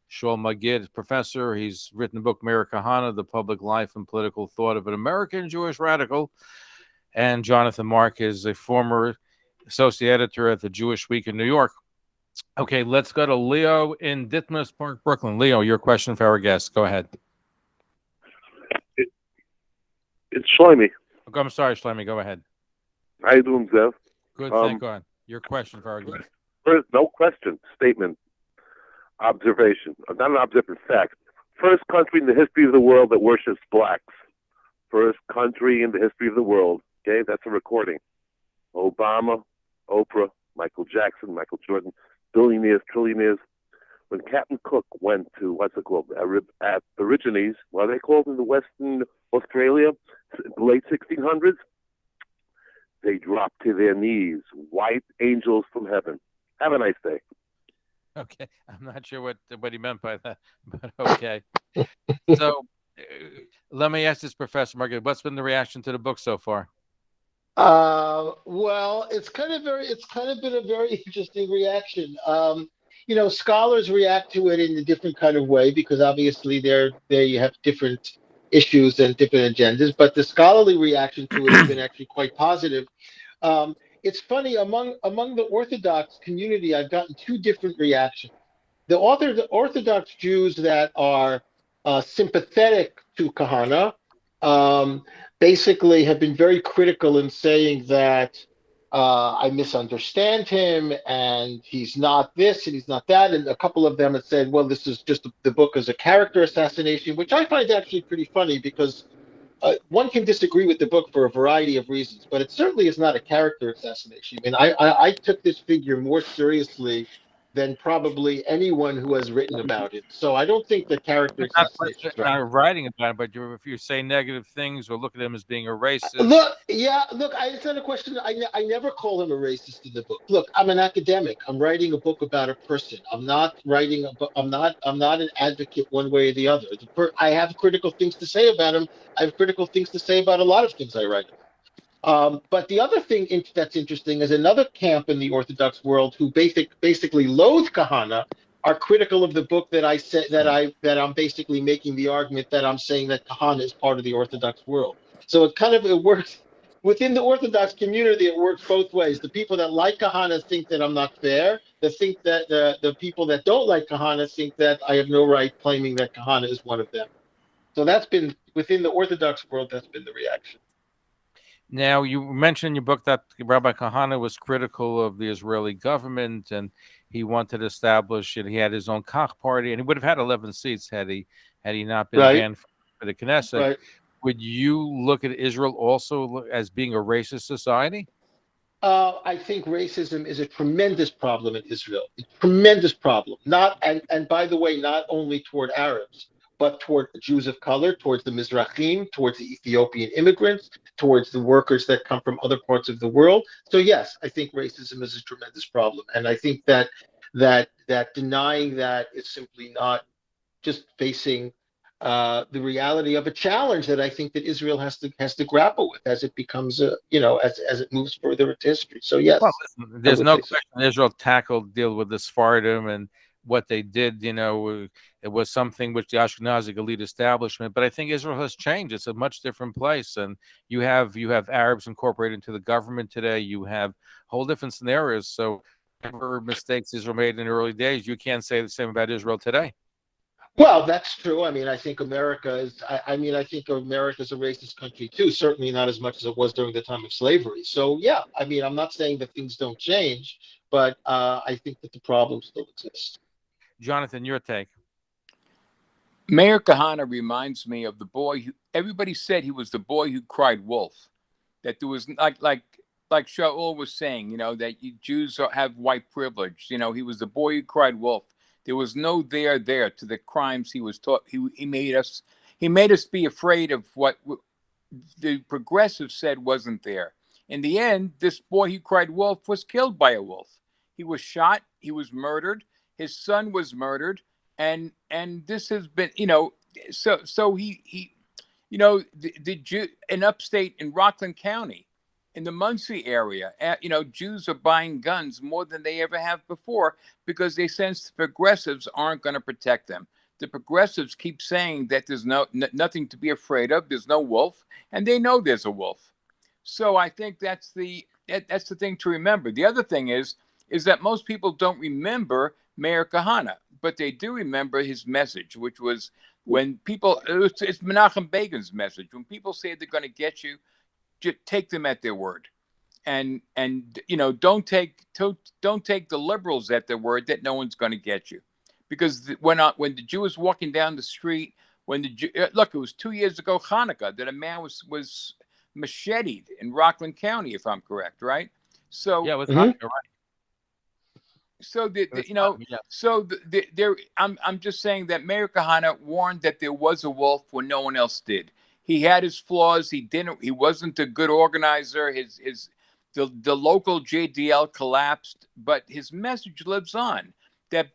Shaul Magid, professor. He's written the book Meir Kahane, The Public Life and Political Thought of an American Jewish Radical. And Jonathan Mark is a former associate editor at the Jewish Week in New York. Okay, let's go to Leo in Ditmas Park, Brooklyn. Leo, your question for our guest. Go ahead. It's Shlomi. Oh, I'm sorry, Shlomi. Go ahead. How you doing, Zev? Good, thank God. Your question for our guest. First, no question, statement, observation. Not an observation, fact. First country in the history of the world that worships blacks. First country in the history of the world. Okay, that's a recording. Obama, Oprah, Michael Jackson, Michael Jordan, billionaires, trillionaires. When Captain Cook went to, what's it called, Aborigines, what are they called in the Western Australia, the late 1600s? They dropped to their knees, white angels from heaven. Have a nice day. Okay, I'm not sure what he meant by that, but okay. So let me ask this, Professor Margaret, what's been the reaction to the book so far? Well, it's kind of been a very interesting reaction. Scholars react to it in a different kind of way because obviously there you have different issues and different agendas, but the scholarly reaction to it has been actually quite positive. It's funny, among the Orthodox community, I've gotten two different reactions. The Orthodox Jews that are sympathetic to Kahane basically have been very critical in saying that I misunderstand him and he's not this and he's not that. And a couple of them have said, well, this is just the book is a character assassination, which I find actually pretty funny because one can disagree with the book for a variety of reasons, but it certainly is not a character assassination. I mean, I took this figure more seriously than probably anyone who has written about it. So I don't think the character assassination is right. Not writing about it, but if you say negative things or look at him as being a racist. Look, it's not a question. I never call him a racist in the book. Look, I'm an academic. I'm writing a book about a person. I'm not writing I'm not an advocate one way or the other. I have critical things to say about him. I have critical things to say about a lot of things I write about. But the other thing that's interesting is another camp in the Orthodox world who basically loathe Kahane are critical of the book that I said that I'm basically making the argument that I'm saying that Kahane is part of the Orthodox world. So it works within the Orthodox community. It works both ways. The people that like Kahane think that I'm not fair. They think that the people that don't like Kahane think that I have no right claiming that Kahane is one of them. So that's been within the Orthodox world. That's been the reaction. Now, you mentioned in your book that Rabbi Kahane was critical of the Israeli government, and he wanted to establish it. He had his own Kach party, and he would have had 11 seats had he not been banned for the Knesset. Right. Would you look at Israel also as being a racist society? I think racism is a tremendous problem in Israel. A tremendous problem. And by the way, not only toward Arabs, but toward Jews of color, towards the Mizrahim, towards the Ethiopian immigrants, towards the workers that come from other parts of the world. So yes, I think racism is a tremendous problem. And I think that denying that is simply not just facing the reality of a challenge that I think that Israel has to grapple with as it becomes as it moves further into history. So yes, well, listen, there's no question Israel deal with the Sephardim and what they did, It was something which the Ashkenazi elite establishment. But I think Israel has changed. It's a much different place, and you have Arabs incorporated into the government today. You have whole different scenarios. So whatever mistakes Israel made in the early days, you can't say the same about Israel today. Well, that's true. I mean, I think America is. I think America is a racist country too. Certainly not as much as it was during the time of slavery. So yeah, I mean, I'm not saying that things don't change, but I think that the problems still exist. Jonathan, your take. Meir Kahane reminds me of the boy who everybody said he was the boy who cried wolf. That there was like Shaul was saying, that Jews have white privilege. He was the boy who cried wolf. There was no there to the crimes he was taught. He made us be afraid of what the progressives said wasn't there. In the end, this boy who cried wolf was killed by a wolf. He was shot. He was murdered. His son was murdered. And this has been, so he the Jew in upstate in Rockland County, in the Muncie area, Jews are buying guns more than they ever have before because they sense the progressives aren't going to protect them. The progressives keep saying that there's nothing to be afraid of. There's no wolf, and they know there's a wolf. So I think that's the thing to remember. The other thing is that most people don't remember Meir Kahane, but they do remember his message, which was when people, it's Menachem Begin's message. When people say they're going to get you, just take them at their word, and don't take the liberals at their word that no one's going to get you, because when the Jew was walking down the street, it was 2 years ago Hanukkah that a man was macheted in Rockland County, if I'm correct, right? So yeah, it was Hanukkah, right? So I'm just saying that Meir Kahane warned that there was a wolf when no one else did. He had his flaws. He wasn't a good organizer. The local JDL collapsed, but his message lives on. That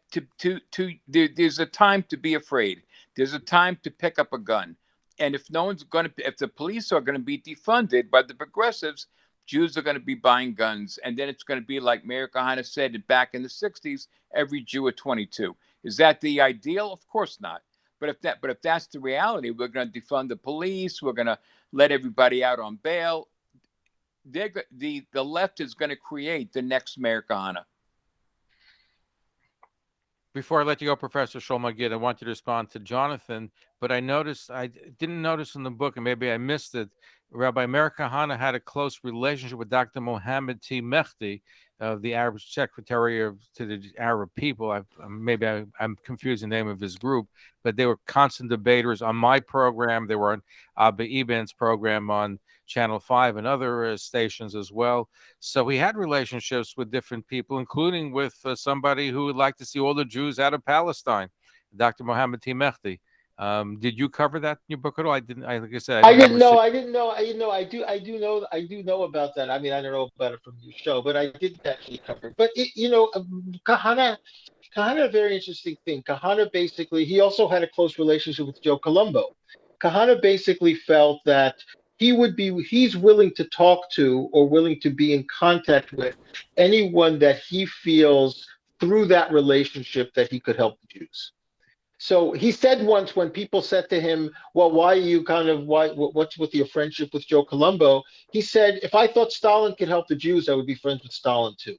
there's a time to be afraid. There's a time to pick up a gun, and if the police are going to be defunded by the progressives, Jews are going to be buying guns, and then it's going to be like Meir Kahane said back in the 60s, every Jew at 22. Is that the ideal? Of course not. But if that's the reality, we're going to defund the police. We're going to let everybody out on bail. The left is going to create the next Meir Kahane. Before I let you go, Professor Shaul Magid, I want you to respond to Jonathan, but I didn't notice in the book, and maybe I missed it, Rabbi Meir Kahane had a close relationship with Dr. Mohammed T. Mehdi, the Arab Secretary to the Arab people. I'm confusing the name of his group, but they were constant debaters on my program. They were on Abba Eban's program on Channel 5 and other stations as well. So he had relationships with different people, including with somebody who would like to see all the Jews out of Palestine, Dr. Mohammed T. Mehdi. Did you cover that in your book at all? I didn't. Like I said, I didn't know. I do know about that. I mean, I don't know about it from your show, but I didn't actually cover it. But Kahane, a very interesting thing. Kahane basically, he also had a close relationship with Joe Colombo. Kahane basically felt that he's willing to talk to or willing to be in contact with anyone that he feels through that relationship that he could help the Jews. So he said once when people said to him, well, what's with your friendship with Joe Colombo? He said, if I thought Stalin could help the Jews, I would be friends with Stalin too.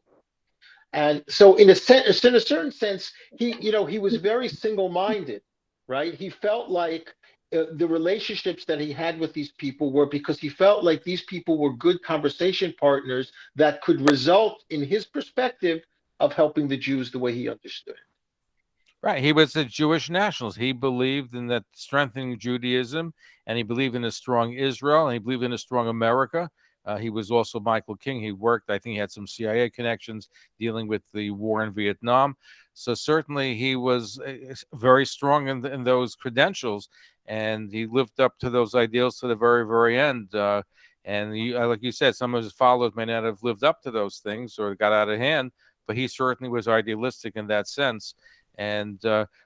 And so in a certain sense, he was very single-minded, right? He felt like the relationships that he had with these people were because he felt like these people were good conversation partners that could result in his perspective of helping the Jews the way he understood it. Right. He was a Jewish nationalist. He believed in that strengthening Judaism, and he believed in a strong Israel, and he believed in a strong America. He was also Michael King. He worked, I think he had some CIA connections dealing with the war in Vietnam. So certainly he was very strong in those credentials, and he lived up to those ideals to the very, very end. And like you said, some of his followers may not have lived up to those things or got out of hand, but he certainly was idealistic in that sense. And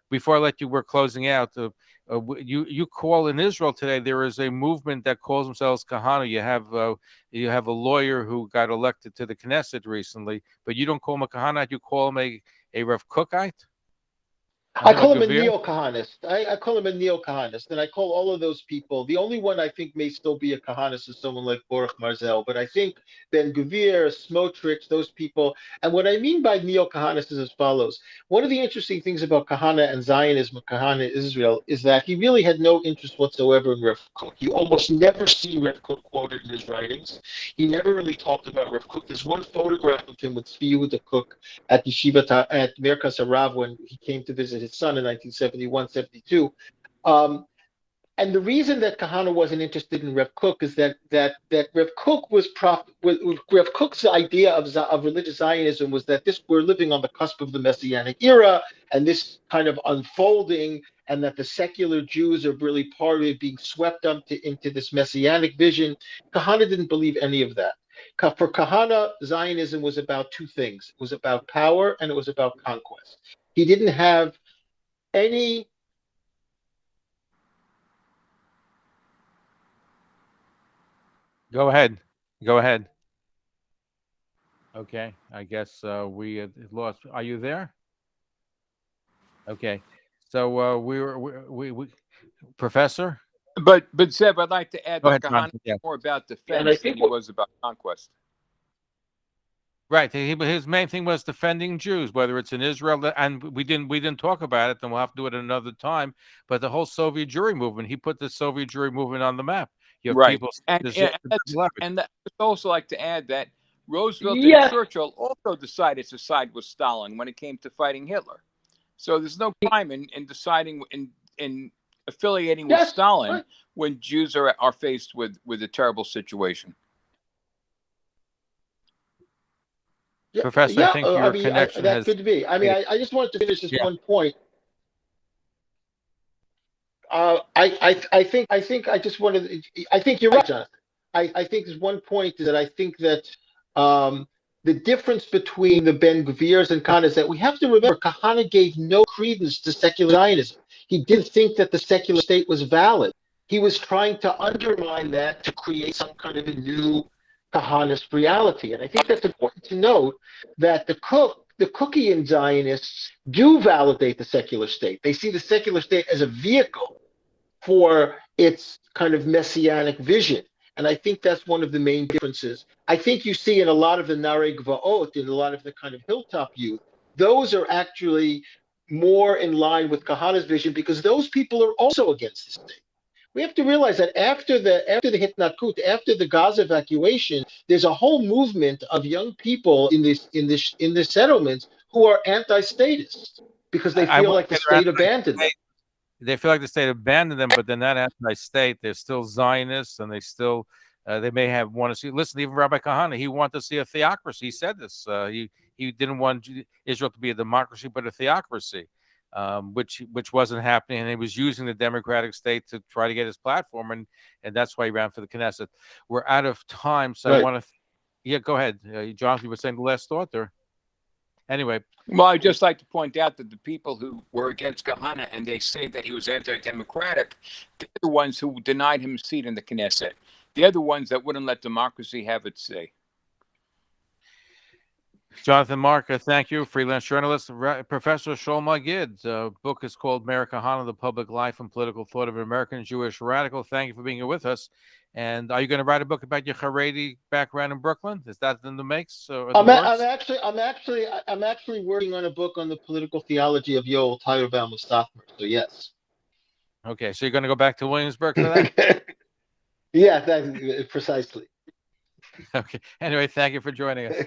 before I let you, we're closing out. You call in Israel today. There is a movement that calls themselves Kahane. You have a lawyer who got elected to the Knesset recently, but you don't call him a Kahane. You call him a Rav Kookite. I call him a Gavir? neo-Kahanist. I call him a neo-Kahanist, and I call all of those people. The only one I think may still be a Kahanist is someone like Baruch Marzel, but I think Ben Gavir, Smotrich, those people. And what I mean by neo-Kahanist is as follows. One of the interesting things about Kahana and Zionism, Kahana Israel, is that he really had no interest whatsoever in Rav Kook. You almost never see Rav Kook quoted in his writings. He never really talked about Rav Kook. There's one photograph of him with Tzvi Yehuda Kook at Yeshiva at Merkas Harav when he came to visit his son in 1971, 72. And the reason that Kahana wasn't interested in Rev Kook is that Rev Kook Rev Kook's idea of religious Zionism was that we're living on the cusp of the Messianic era, and this kind of unfolding, and that the secular Jews are really part of it, being swept up into this Messianic vision. Kahana didn't believe any of that. For Kahana, Zionism was about two things. It was about power and it was about conquest. He didn't have any... Go ahead. Okay, I guess we had lost. Are you there? Okay, so we Professor? But Zev, I'd like to add Go that ahead, Kahane Jonathan. Yeah. was more about defense than he was about conquest. Right. His main thing was defending Jews, whether it's in Israel, and we didn't talk about it, then we'll have to do it another time. But the whole Soviet Jewry movement, he put the Soviet Jewry movement on the map. You have Right. people, And I'd also like to add that Roosevelt Yeah. and Churchill also decided to side with Stalin when it came to fighting Hitler. So there's no crime in deciding in affiliating with Stalin right. when Jews are faced with a terrible situation. Yeah, Professor, I think your I mean, connection that has... could be. I mean, I just wanted to finish this one point. I think you're right, Jonathan. I think there's one point that I think that the difference between the Ben Gvirs and Kahana is that we have to remember Kahana gave no credence to secular Zionism. He didn't think that the secular state was valid. He was trying to undermine that to create some kind of a new Kahanist reality. And I think that's important to note that the Cookian Zionists do validate the secular state. They see the secular state as a vehicle for its kind of messianic vision. And I think that's one of the main differences. I think you see in a lot of the Narei Gvaot, in a lot of the kind of hilltop youth, those are actually more in line with Kahana's vision because those people are also against the state. We have to realize that after the Hitnakut, after the Gaza evacuation, there's a whole movement of young people in the settlements who are anti-statist because they feel like the state abandoned them. They feel like the state abandoned them, but they're not anti-state. They're still Zionists, and they still they may want to see. Listen, even Rabbi Kahane, he wanted to see a theocracy. He said this. He didn't want Israel to be a democracy, but a theocracy. Which wasn't happening, and he was using the democratic state to try to get his platform, and that's why he ran for the Knesset. We're out of time, so I want to... go ahead. Jonathan, you were saying the last thought there. Anyway. Well, I'd just like to point out that the people who were against Kahane and they say that he was anti-democratic, they're the ones who denied him a seat in the Knesset. They're the ones that wouldn't let democracy have its say. Jonathan Mark, thank you. Freelance journalist. Professor Shaul Magid. Book is called Meir Kahane, The Public Life and Political Thought of an American Jewish Radical. Thank you for being here with us. And are you going to write a book about your Haredi background in Brooklyn? Is that in the mix? I'm actually working on a book on the political theology of Yoel Teitelbaum of Stockmer. So yes. Okay, so you're going to go back to Williamsburg for that? Yeah, that's precisely. Okay. Anyway, thank you for joining us.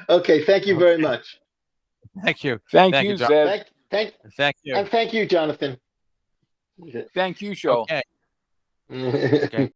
Okay, thank you very much. Thank you. Thank you, Zev. Thank you. And thank you, Jonathan. Thank you, Shaul. Okay. Okay.